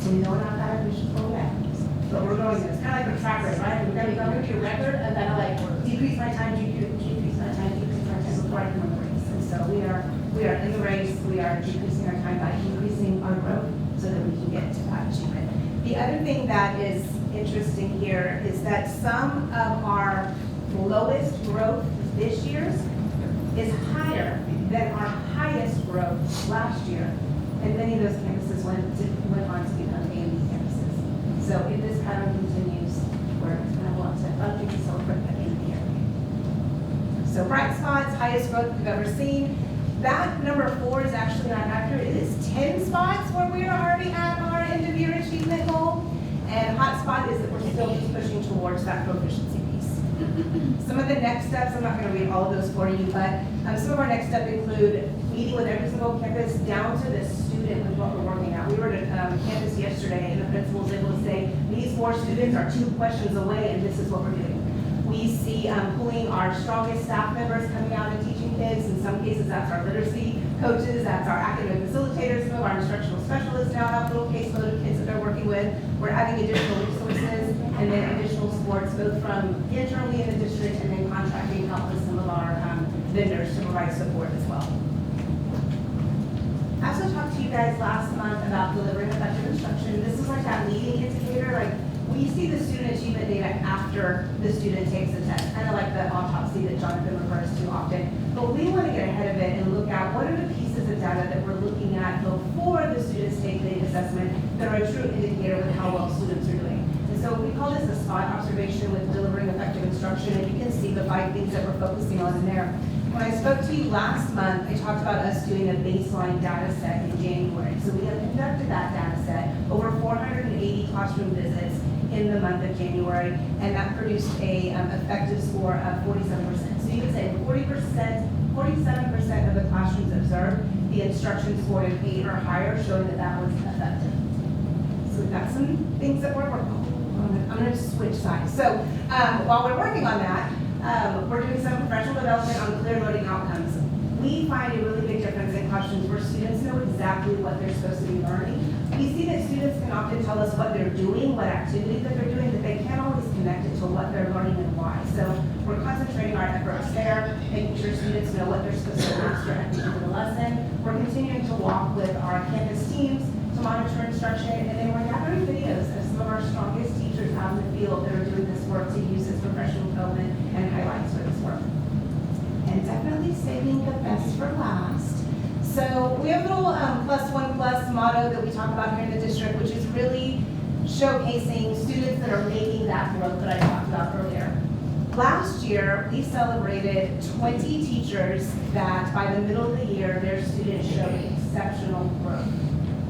So we know we're not that ambitious for that. But we're going to, it's kind of like a track race, right? We're going to go into your record and then like decrease my time, decrease my time before I can run the race. And so we are in the race, we are decreasing our time by increasing our growth so that we can get to that achievement. The other thing that is interesting here is that some of our lowest growth this year is higher than our highest growth last year. And many of those campuses went on to become A&B campuses. So if this pattern continues, we're going to have lots of other things to celebrate at the end of the year. So bright spots, highest growth we've ever seen. That number 4 is actually not accurate. It is 10 spots where we are already at our end of year achievement goal. And hot spot is that we're still just pushing towards that proficiency piece. Some of the next steps, I'm not going to read all of those for you, but some of our next steps include meeting with every single campus down to the student with what we're working at. We were at campus yesterday and the principal was able to say, these 4 students are 2 questions away and this is what we're doing. We see pulling our strongest staff members coming out and teaching kids. In some cases, that's our literacy coaches, that's our academic facilitators. Some of our instructional specialists now have a little caseload of kids that they're working with. We're adding additional resources and then additional supports, both from internally in the district and then contracting help with some of our vendors to provide support as well. I also talked to you guys last month about delivering effective instruction. This is like that leading indicator. Like, we see the student achievement data after the student takes the test, kind of like the autopsy that Jonathan refers to often. But we want to get ahead of it and look at what are the pieces of data that we're looking at before the students take the assessment that are a true indicator of how well students are doing. And so we call this a spot observation with delivering effective instruction, and you can see the 5 things that we're focusing on in there. When I spoke to you last month, I talked about us doing a baseline data set in January. So we have conducted that data set, over 480 classroom visits in the month of January, and that produced a effective score of 47%. So you could say 47% of the classrooms observed, the instruction scored an 8 or higher, showing that that was effective. So we've got some things that we're working on. I'm going to switch sides. So while we're working on that, we're doing some professional development on clear learning outcomes. We find a really big difference in classrooms where students know exactly what they're supposed to be learning. We see that students can often tell us what they're doing, what activities that they're doing, but they can't always connect it to what they're learning and why. So we're concentrating our efforts there, making sure students know what they're supposed to master at the end of the lesson. We're continuing to walk with our campus teams to monitor instruction, and then we're gathering videos of some of our strongest teachers out in the field that are doing this work to use as professional development and highlights for this work. And definitely saving the best for last. So we have a little +1+ motto that we talk about here in the district, which is really showcasing students that are making that growth that I talked about earlier. Last year, we celebrated 20 teachers that by the middle of the year, their students showed exceptional growth.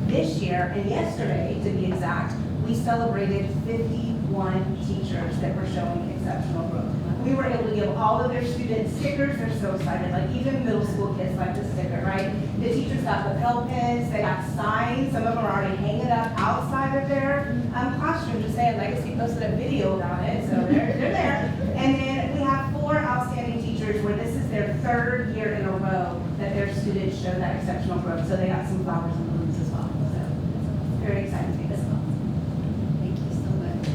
This year, and yesterday to be exact, we celebrated 51 teachers that were showing exceptional growth. We were able to give all of their students stickers. They're so excited. Like even middle school kids like the sticker, right? The teachers got lapel pins. They got signs. Some of them are already hanging up outside of their classroom, just saying Legacy posted a video about it. So they're there. And then we have 4 outstanding teachers where this is their 3rd year in a row that their students show that exceptional growth. So they got some flowers and balloons as well. So very exciting to be this well. Thank you so much.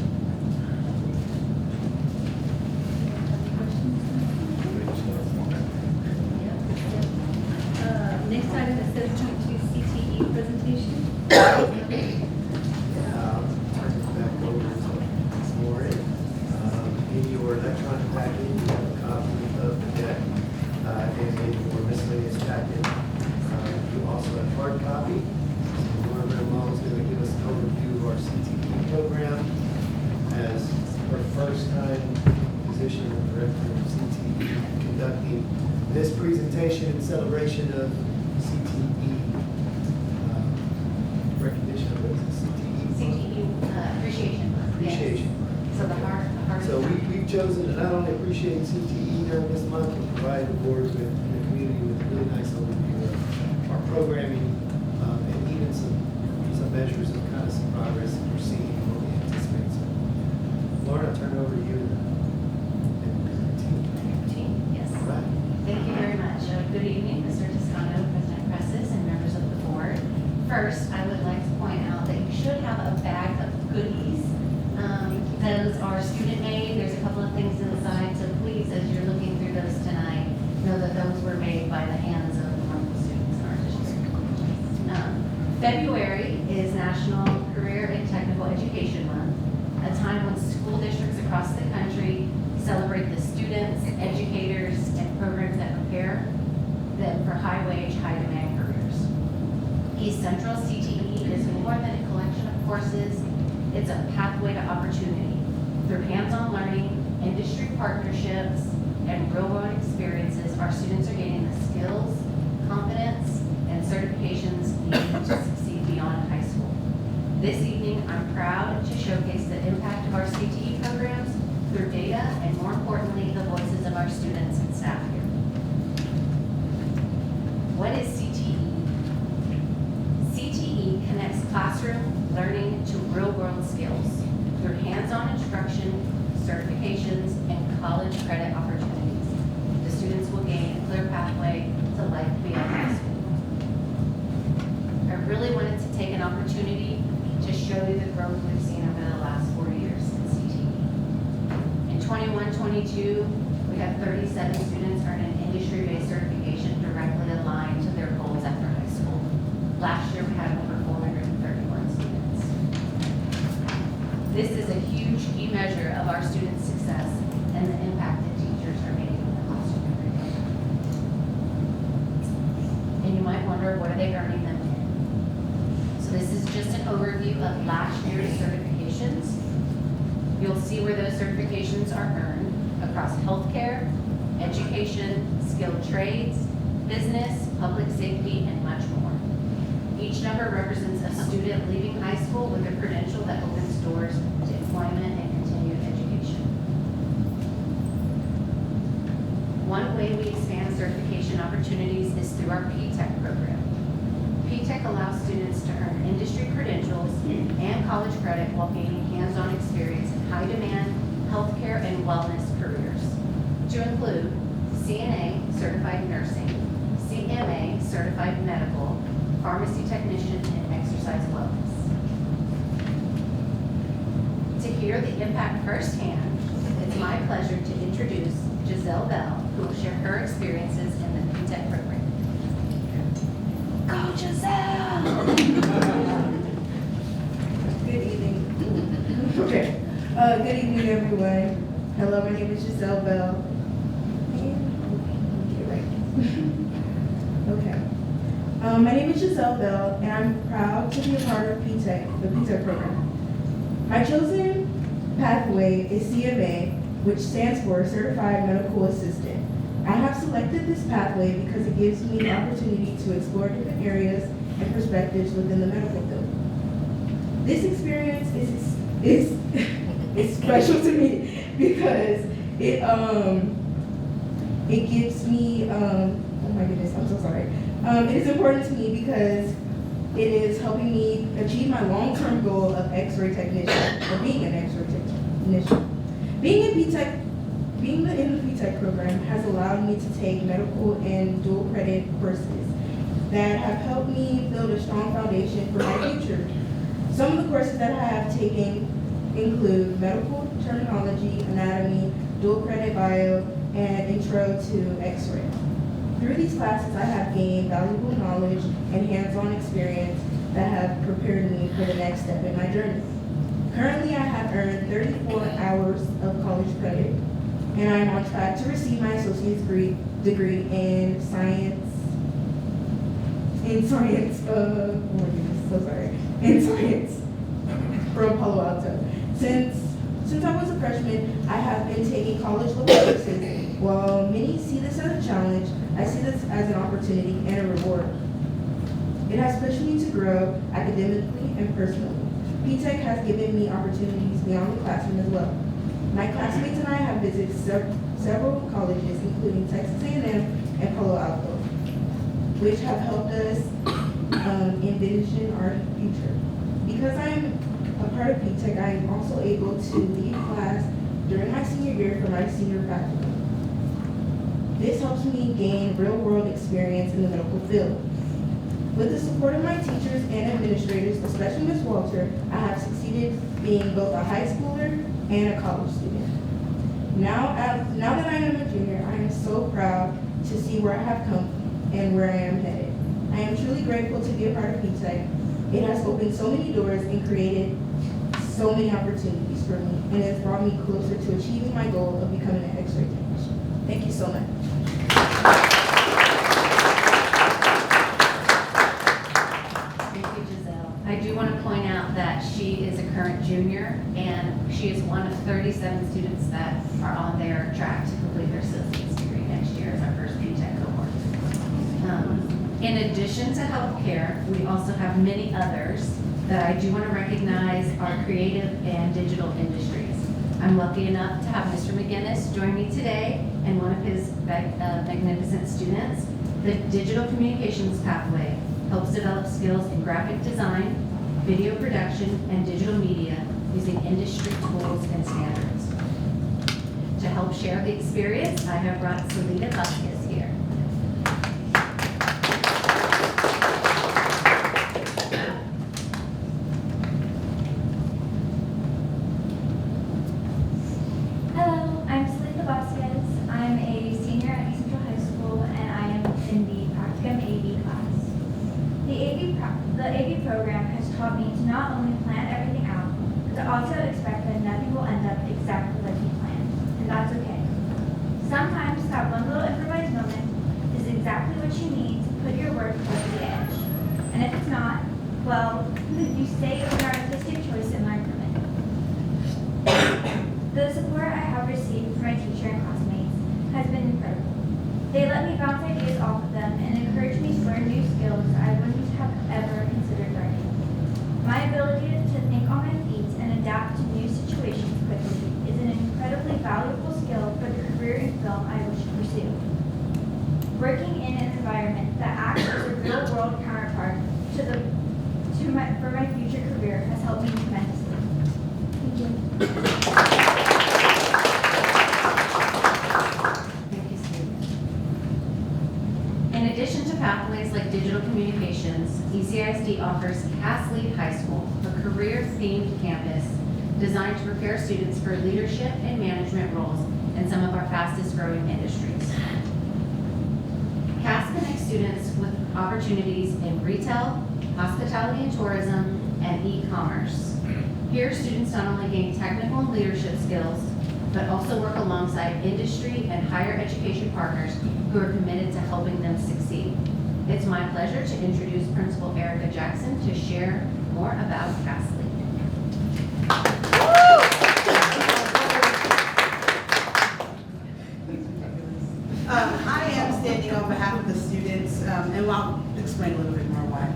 Next item is 7.2 CTE presentation. Turn it back over to Lauren. In your electronic packet, you have a copy of the deck, and in your miscellaneous packet, you also have a hard copy. So Lauren Ramon is going to give us an overview of our CTE program as her first time position of director of CTE, conducting this presentation in celebration of CTE recognition of what is it? CTE? CTE Appreciation Month. yes. Appreciation. So the heart. So we've chosen to not only appreciate CTE during this month, but provide the board with, and the community with a really nice overview of our programming, and even some measures of kind of some progress that we're seeing and what we anticipate. So, Lauren, I'll turn it over to you and the team. Yes. All right. Thank you very much. Good evening, Mr. Toscano, President Presses, and members of the board. First, I would like to point out that you should have a bag of goodies. Those are student-made. There's a couple of things inside, so please, as you're looking through those tonight, know that those were made by the hands of wonderful students in our district. February is National Career and Technical Education Month, a time when school districts across the country celebrate the students, educators, and programs that prepare them for high-wage, high-demand careers. East Central CTE is more than a collection of courses. It's a pathway to opportunity. Through hands-on learning, industry partnerships, and real-world experiences, our students are gaining the skills, confidence, and certifications needed to succeed beyond high school. This evening, I'm proud to showcase the impact of our CTE programs through data and, more importantly, the voices of our students and staff here. What is CTE? CTE connects classroom learning to real-world skills through hands-on instruction, certifications, and college credit opportunities. The students will gain a clear pathway to life beyond high school. I really wanted to take an opportunity to show you the growth we've seen over the last 4 years in CTE. In 21-22, we had 37 students earn an industry-based certification directly aligned to their goals after high school. Last year, we had over 431 students. This is a huge key measure of our students' success and the impact that teachers are making in the classroom every day. And you might wonder, what are they earning them in? So this is just an overview of last year's certifications. You'll see where those certifications are earned across healthcare, education, skilled trades, business, public safety, and much more. Each number represents a student leaving high school with a credential that opens doors to employment and continued education. One way we expand certification opportunities is through our P-TECH program. P-TECH allows students to earn industry credentials and college credit while gaining hands-on experience in high-demand healthcare and wellness careers, to include CNA, certified nursing, CMA, certified medical, pharmacy technician, and exercise wellness. To hear the impact firsthand, it's my pleasure to introduce Giselle Bell, who will share her experiences in the P-TECH program. Go Giselle! Good evening. Okay. Good evening, everyone. Hello, my name is Giselle Bell. Okay. My name is Giselle Bell, and I'm proud to be a part of P-TECH, the P-TECH program. My chosen pathway is CMA, which stands for Certified Medical Assistant. I have selected this pathway because it gives me the opportunity to explore different areas and perspectives within the medical field. This experience is special to me because it gives me, oh my goodness, I'm so sorry. It is important to me because it is helping me achieve my long-term goal of X-ray technician, or being an X-ray technician. Being in the P-Tech program has allowed me to take medical and dual credit courses that have helped me build a strong foundation for my future. Some of the courses that I have taken include medical terminology, anatomy, dual credit bio, and intro to X-ray. Through these classes, I have gained valuable knowledge and hands-on experience that have prepared me for the next step in my journey. Currently, I have earned 34 hours of college credit, and I am on track to receive my associate's degree in science from Palo Alto. Since I was a freshman, I have been taking college-level courses. While many see this as a challenge, I see this as an opportunity and a reward. It has pushed me to grow academically and personally. P-Tech has given me opportunities beyond the classroom as well. My classmates and I have visited several colleges, including Texas A&M and Palo Alto, which have helped us envision our future. Because I am a part of P-Tech, I am also able to lead class during my senior year for my senior practicum. This helps me gain real-world experience in the medical field. With the support of my teachers and administrators, especially Ms. Walter, I have succeeded being both a high schooler and a college student. Now that I am a junior, I am so proud to see where I have come and where I am headed. I am truly grateful to be a part of P-Tech. It has opened so many doors and created so many opportunities for me, and it has brought me closer to achieving my goal of becoming an X-ray technician. Thank you so much. Thank you, Giselle. I do want to point out that she is a current junior, and she is one of 37 students that are on their track to complete their associate's degree next year as our first P-Tech cohort. In addition to healthcare, we also have many others that I do want to recognize are creative and digital industries. I'm lucky enough to have Mr. McGinnis join me today and one of his magnificent students. The Digital Communications Pathway helps develop skills in graphic design, video production, and digital media using industry tools and standards. To help share the experience, I have brought Salida Vasquez here. Hello, I'm Salida Vasquez. I'm a senior at East Central High School, and I am in the Practicum AV class. The AV program has taught me to not only plan everything out, but to also expect that nothing will end up exactly like you planned, and that's okay. Sometimes that one little improvised moment is exactly what you need to put your work over the edge. And if it's not, well, you stay in your artistic choice and learn from it. The support I have received from my teacher and classmates has been incredible. They let me bounce ideas off of them and encourage me to learn new skills I wouldn't have ever considered learning. My ability to think on my feet and adapt to new situations quickly is an incredibly valuable skill for the career in film I wish to pursue. Working in an environment that acts as a real-world counterpart for my future career has helped me tremendously. Thank you. Thank you, Steve. In addition to pathways like digital communications, ECISD offers Castle High School, a career-themed campus designed to prepare students for leadership and management roles in some of our fastest-growing industries. CAS connects students with opportunities in retail, hospitality and tourism, and e-commerce. Here, students not only gain technical and leadership skills, but also work alongside industry and higher education partners who are committed to helping them succeed. It's my pleasure to introduce Principal Erica Jackson to share more about Castle. I am standing on behalf of the students, and I'll explain a little bit more why.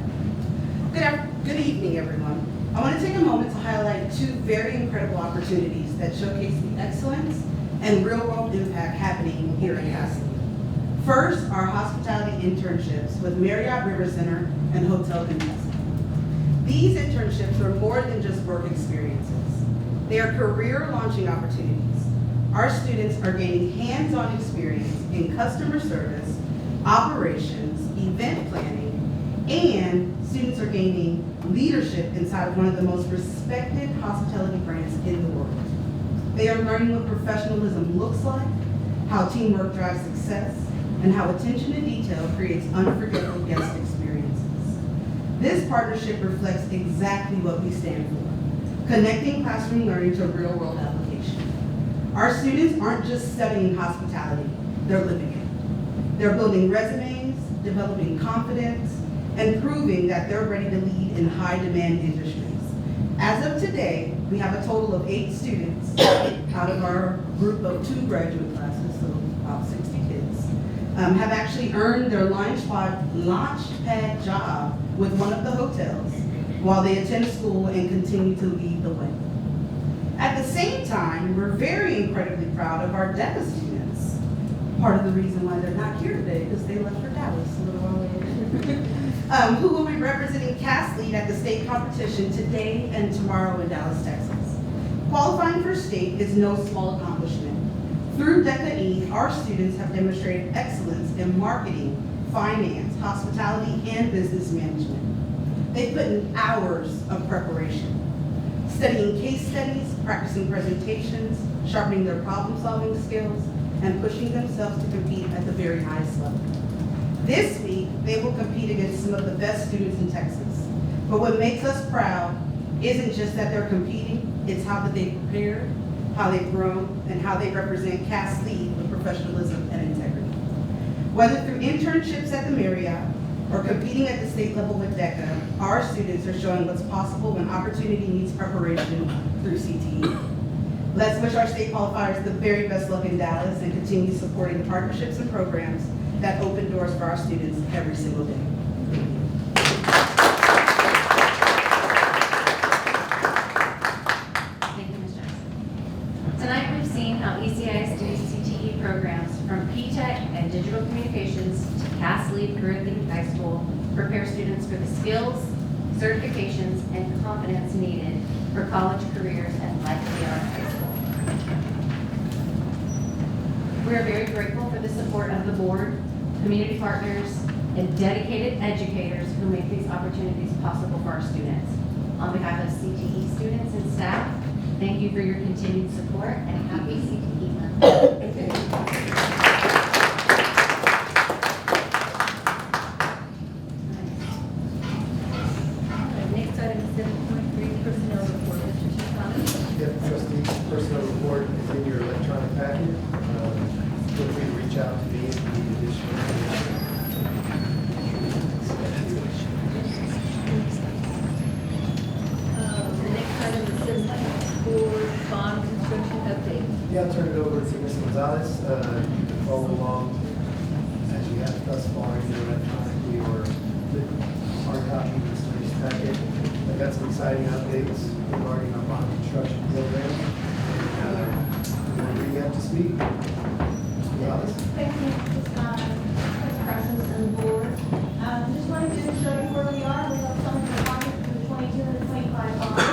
Good evening, everyone. I want to take a moment to highlight two very incredible opportunities that showcase the excellence and real-world impact happening here in Castle. First, our hospitality internships with Marriott River Center and Hotel Contessa. These internships are more than just work experiences. They are career launching opportunities. Our students are gaining hands-on experience in customer service, operations, event planning, and students are gaining leadership inside of one of the most respected hospitality brands in the world. They are learning what professionalism looks like, how teamwork drives success, and how attention to detail creates unforgettable guest experiences. This partnership reflects exactly what we stand for, connecting classroom learning to real-world application. Our students aren't just studying hospitality, they're living it. They're building resumes, developing confidence, and proving that they're ready to lead in high-demand industries. As of today, we have a total of 8 students out of our group of 2 graduate classes, so about 60 kids, have actually earned their launchpad job with one of the hotels while they attend school and continue to lead the way. At the same time, we're very incredibly proud of our DECA students. Part of the reason why they're not here today is they left for Dallas a little while later. Who will be representing Cass Lead at the state competition today and tomorrow in Dallas, Texas. Qualifying for state is no small accomplishment. Through DECA E, our students have demonstrated excellence in marketing, finance, hospitality, and business management. They put in hours of preparation, studying case studies, practicing presentations, sharpening their problem-solving skills, and pushing themselves to compete at the very highest level. This week, they will compete against some of the best students in Texas. But what makes us proud isn't just that they're competing, it's how that they prepared, how they've grown, and how they represent Cass Lead with professionalism and integrity. Whether through internships at the Marriott or competing at the state level with DECA, our students are showing what's possible when opportunity meets preparation through CTE. Let's wish our state qualifiers the very best luck in Dallas and continue supporting the partnerships and programs that open doors for our students every single day. Thank you, Ms. Jackson. Tonight, we've seen how ECISD's CTE programs from P-Tech and Digital Communications to Cass Lead Caribbean High School prepare students for the skills, certifications, and confidence needed for college careers and life beyond high school. We are very grateful for the support of the board, community partners, and dedicated educators who make these opportunities possible for our students. On behalf of CTE students and staff, thank you for your continued support and happy CTE month. Next item is 7.3 personnel report. Mr. Chief. Yep, trustee, personnel report is in your electronic packet. Feel free to reach out to me if you need additional information. The next item is 7.4 bond construction update. Yeah, I'll turn it over to Ms. Gonzalez. You can follow along as you have thus far either electronically or with hard copy of this finished packet. I got some exciting updates regarding our bond construction program. And we'll bring you up to speed. Ms. Gonzalez? Thank you, Mr. President and board. Just wanted to show you where we are with some of the projects for the 22 and the 25 bonds.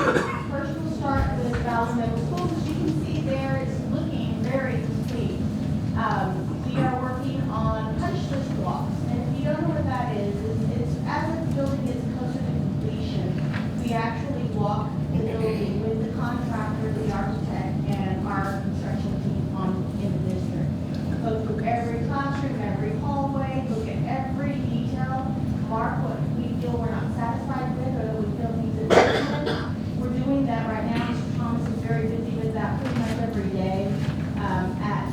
First, we'll start with Valley Middle School. As you can see there, it's looking very complete. We are working on punch list blocks, and if you don't know what that is, it's as the building gets closer to completion, we actually walk the building with the contractor, the architect, and our construction team in the district. Go through every classroom, every hallway, look at every detail, mark what we feel we're not satisfied with or that we feel needs improvement. We're doing that right now. Mr. Thomas is very busy with that pretty much every day at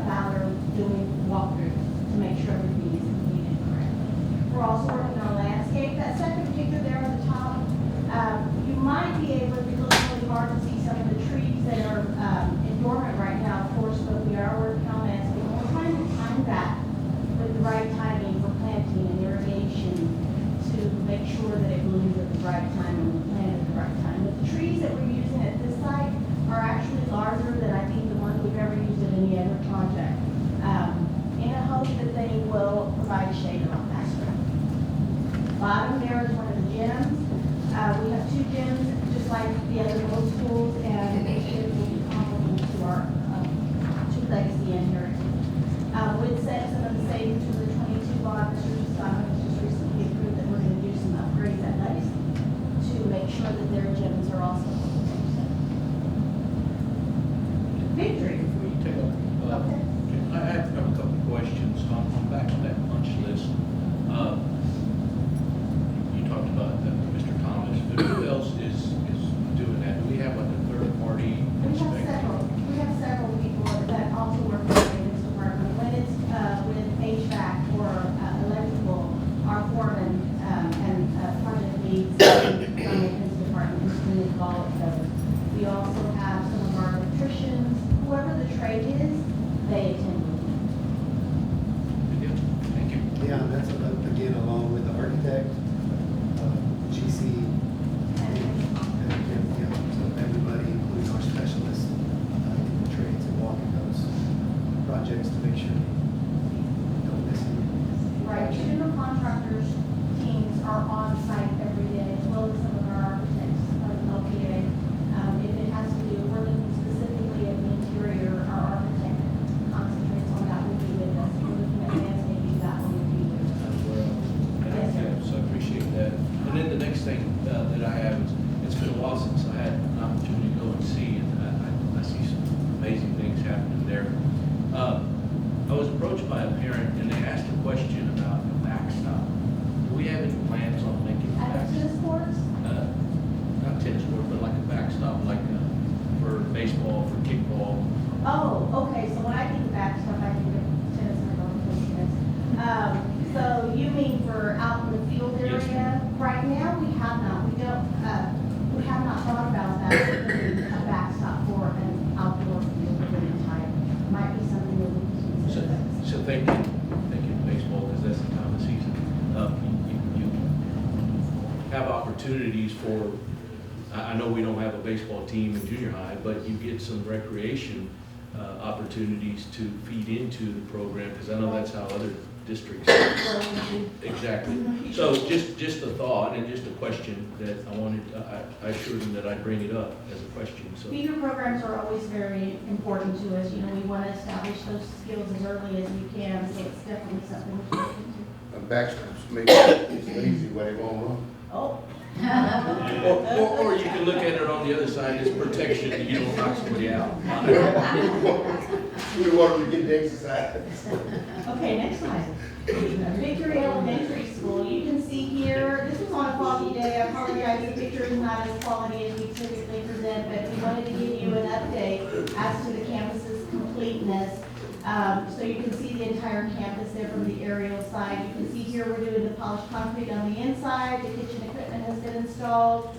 Valor doing walkthroughs to make sure everything is completed correctly. We're also working on landscape. That second picture there on the top, you might be able to look really hard to see some of the trees that are dormant right now, of course, but we are working on landscape. We're trying to time that with the right timing for planting and irrigation to make sure that it blooms at the right time and we plant at the right time. just like the other middle schools, and it will be comparable to our, to Legacy and Heritage. With some of the savings from the 22 bond, Mr. Toscano has just recently approved that we're going to do some upgrades at Legacy to make sure that their gyms are also victory. Before you take up, I have a couple of questions on back on that punch list. You talked about Mr. Thomas, but who else is doing that? Do we have like a third party inspector? We have several people that also work in the maintenance department. When it's with HVAC or electrical, our foreman and project leads from the maintenance department is involved with those. We also have some of our electricians, whoever the trade is, they attend with them. Thank you. Yeah, and that's again along with the architect, GC, and yeah, so everybody, including our specialists, in the trades and walking those projects to make sure we don't miss anything. Right, general contractors teams are on site every day, as well as some of our architects are located. If it has to do, we're looking specifically at the interior, our architect concentrates on that, will be with us. We're looking at landscaping, that will be with us. Yes, sir. So I appreciate that. And then the next thing that I have is, it's been a while since I had an opportunity to go and see, and I see some amazing things happening there. I was approached by a parent, and they asked a question about the backstop. Do we have any plans on making a At backstop? tennis courts? Not tennis court, but like a backstop, like for baseball, for kickball. Oh, okay, so when I think of that stuff, I think of tennis and golf tennis. So you mean for out in the field Yes, area? Right now, we have not, we have not thought about that, putting a backstop for an outdoor field of any type. Might be something that we can So, consider. so thank you, baseball, because that's the time of season. You have opportunities for, I know we don't have a baseball team in junior high, but you get some recreation opportunities to feed into the program, because I know that's how other districts. Exactly. So just a thought and just a question that I wanted, I assured them that I'd bring it up as a question, so. Feeder programs are always very important to us. You know, we want to establish those skills as early as we can, so it's definitely something we should look into. And backstops, maybe it's lazy where they won't run. Oh. Or you can look at it on the other side, as protection, that you don't knock somebody out. We want them to get the exercise. Okay, next slide. Victory Elementary School. You can see here, this was on a foggy day. I apologize, the picture is not as quality as we typically present, but we wanted to give you an update as to the campus's completeness. So you can see the entire campus there from the aerial side. You can see here we're doing the polished concrete on the inside. The kitchen equipment has been installed.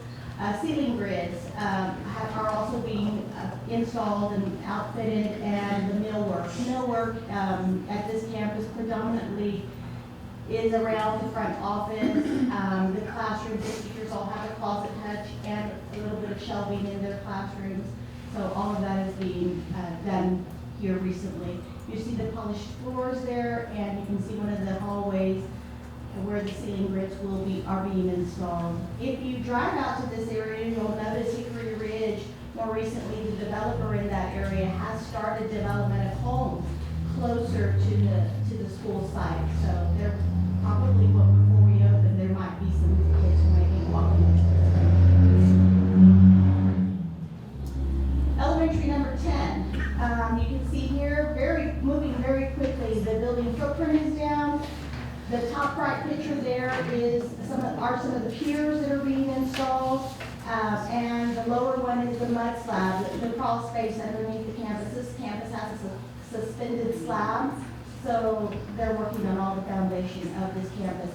Ceiling grids are also being installed and outfitted, and the millwork. Millwork at this campus predominantly is around the front office. The classrooms, the teachers all have a closet touch and a little bit of shelving in their classrooms. So all of that is being done here recently. You see the polished floors there, and you can see one of the hallways where the ceiling grids are being installed. If you drive out to this area, you'll notice Hickory Ridge, more recently, the developer in that area has started development of homes closer to the school site. So they're probably, before we open, there might be some kids who may be walking into the Elementary number 10. You can see here, moving very quickly. The building footprint is down. The top right picture there is some of the piers that are being installed, and the lower one is the mud slab, the crawl space underneath the campus. This campus has a suspended slab, so they're working on all the foundation of this campus.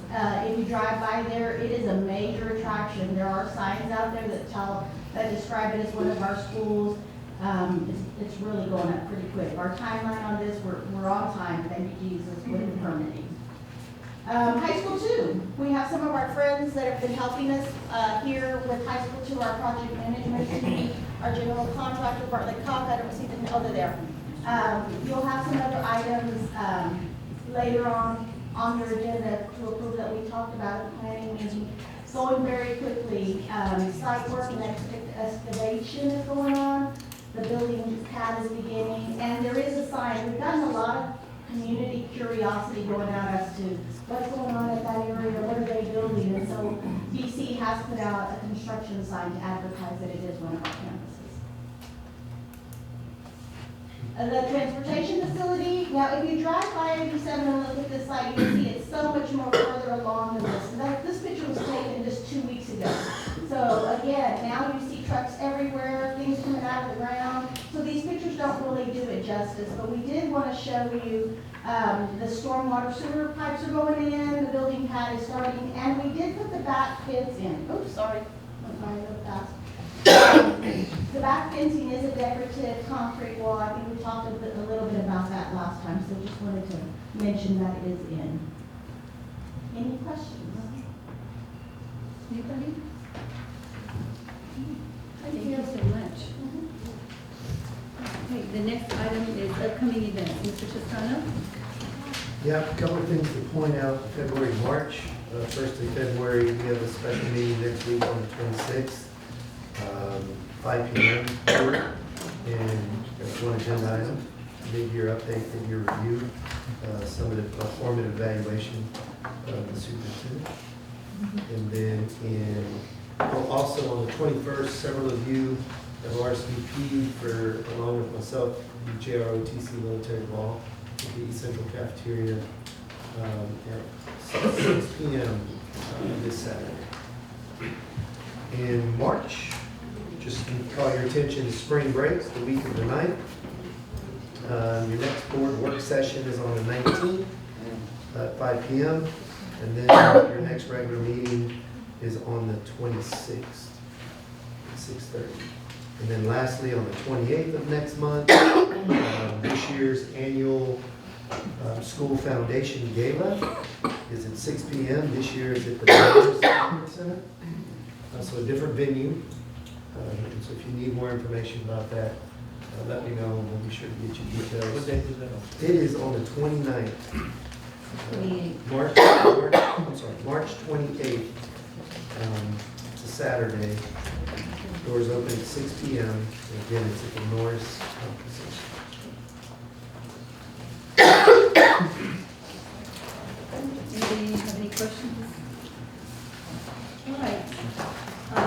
If you drive by there, it is a major attraction. There are signs out there that describe it as one of our schools. It's really going up pretty quick. Our timeline on this, we're on time, thank you Jesus, with the permitting. High School 2, we have some of our friends that have been helping us here with High School 2, our project management team, our general contractor, Bartlett Cock, I don't see them, oh, they're there. You'll have some other items later on your agenda to approve that we talked about at the planning meeting. going very quickly. Site work and excavation is going on. The building pad is beginning, and there is a sign. We've gotten a lot of community curiosity going out as to what's going on at that area, what are they building? And so DC has put out a construction sign to advertise that it is one of our campuses. The transportation facility, now if you drive by 87 and look at this site, you'll see it's so much more further along than this. This picture was taken just 2 weeks ago. So again, now you see trucks everywhere, things coming out of the ground. So these pictures don't really do it justice, but we did want to show you the stormwater sewer pipes are going in, the building pad is starting, and we did put the back fence in. Oops, sorry, went by a little fast. The back fencing is a decorative concrete wall. I think we talked a little bit about that last time, so just wanted to mention that it is in. Any questions? Anybody? Thank you so much. Okay, the next item is upcoming events. Mr. Chistano? Yeah, a couple of things to point out, February, March. First in February, we have a special meeting next week on the 26th, 5 p.m. here. And there's one agenda item, mid-year update, mid-year review, some of the formative evaluation of the superintendent. And then also on the 21st, several of you have RSVP'd for, along with myself, the JROTC military ball at the East Central Cafeteria at 6 p.m. This Saturday. In March, just to call your attention to spring breaks, the week of the 9th. Your next board work session is on the 19th at 5 p.m. And then your next regular meeting is on the 26th at 6:30. And then lastly, on the 28th of next month, this year's annual School Foundation Gala is at 6 p.m. This year is at the Conference Center. So a different venue. And so if you need more information about that, let me know and we'll be sure to get you details. What date is that on? It is on the 29th. 28th. March 28th. It's a Saturday. Doors open at 6 p.m. And again, it's at the Norris Conference Center. Anybody have any questions? All right.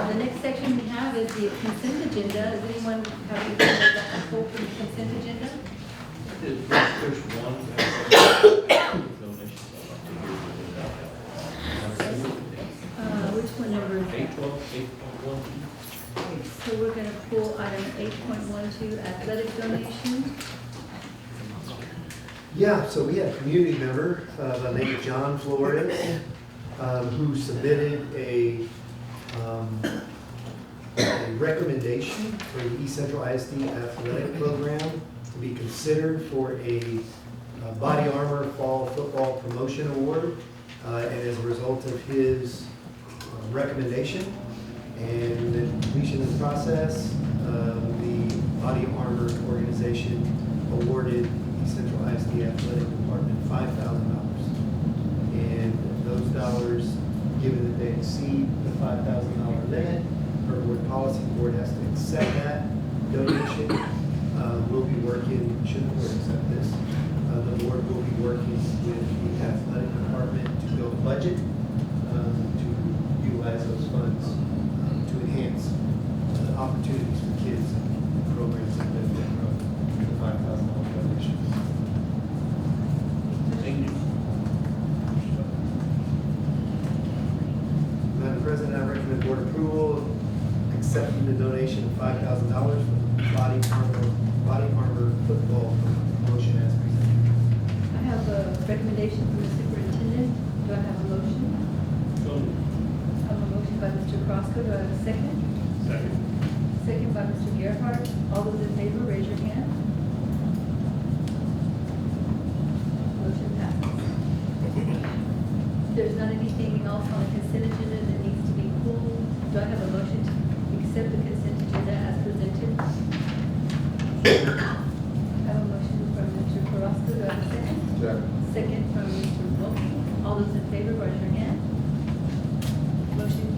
The next section we have is the consent agenda. Does anyone have anything they'd like to pull from the consent agenda? There's one. Which one number is that? 812, 8.1. So we're going to pull item 8.12, athletic donation. Yeah, so we have a community member by the name of John Flores who submitted a recommendation for the East Central ISD athletic program to be considered for a Body Armor Fall Football Promotion Award. And as a result of his recommendation and the completion of the process, the Body Armor organization awarded the Central ISD Athletic Department $5,000. And those dollars, given that they exceed the $5,000 limit, our board policy board has to accept that donation. We'll be working, should the board accept this, the board will be working with the athletic department to build a budget to utilize those funds to enhance the opportunities for kids and programs that benefit from the $5,000 donation. Thank you. Madam President, I recommend board approval of accepting the donation of $5,000 from the Body Armor Football Promotion as presented. I have a recommendation from the superintendent. Do I have a motion? I have a motion by Mr. Crosco. Do I have a second? Second. Second by Mr. Gerhart. All those in favor, raise your hand. Motion passes. If there's not anything else on the consent agenda that needs to be pulled, do I have a motion to accept the consent agenda as presented? I have a motion from Mr. Carrasco. Do I have a second? Second from Mr. Wilkie. All those in favor, raise your hand. Motion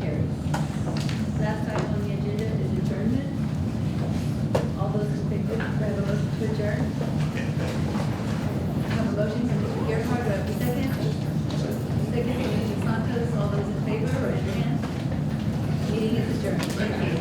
Thank you.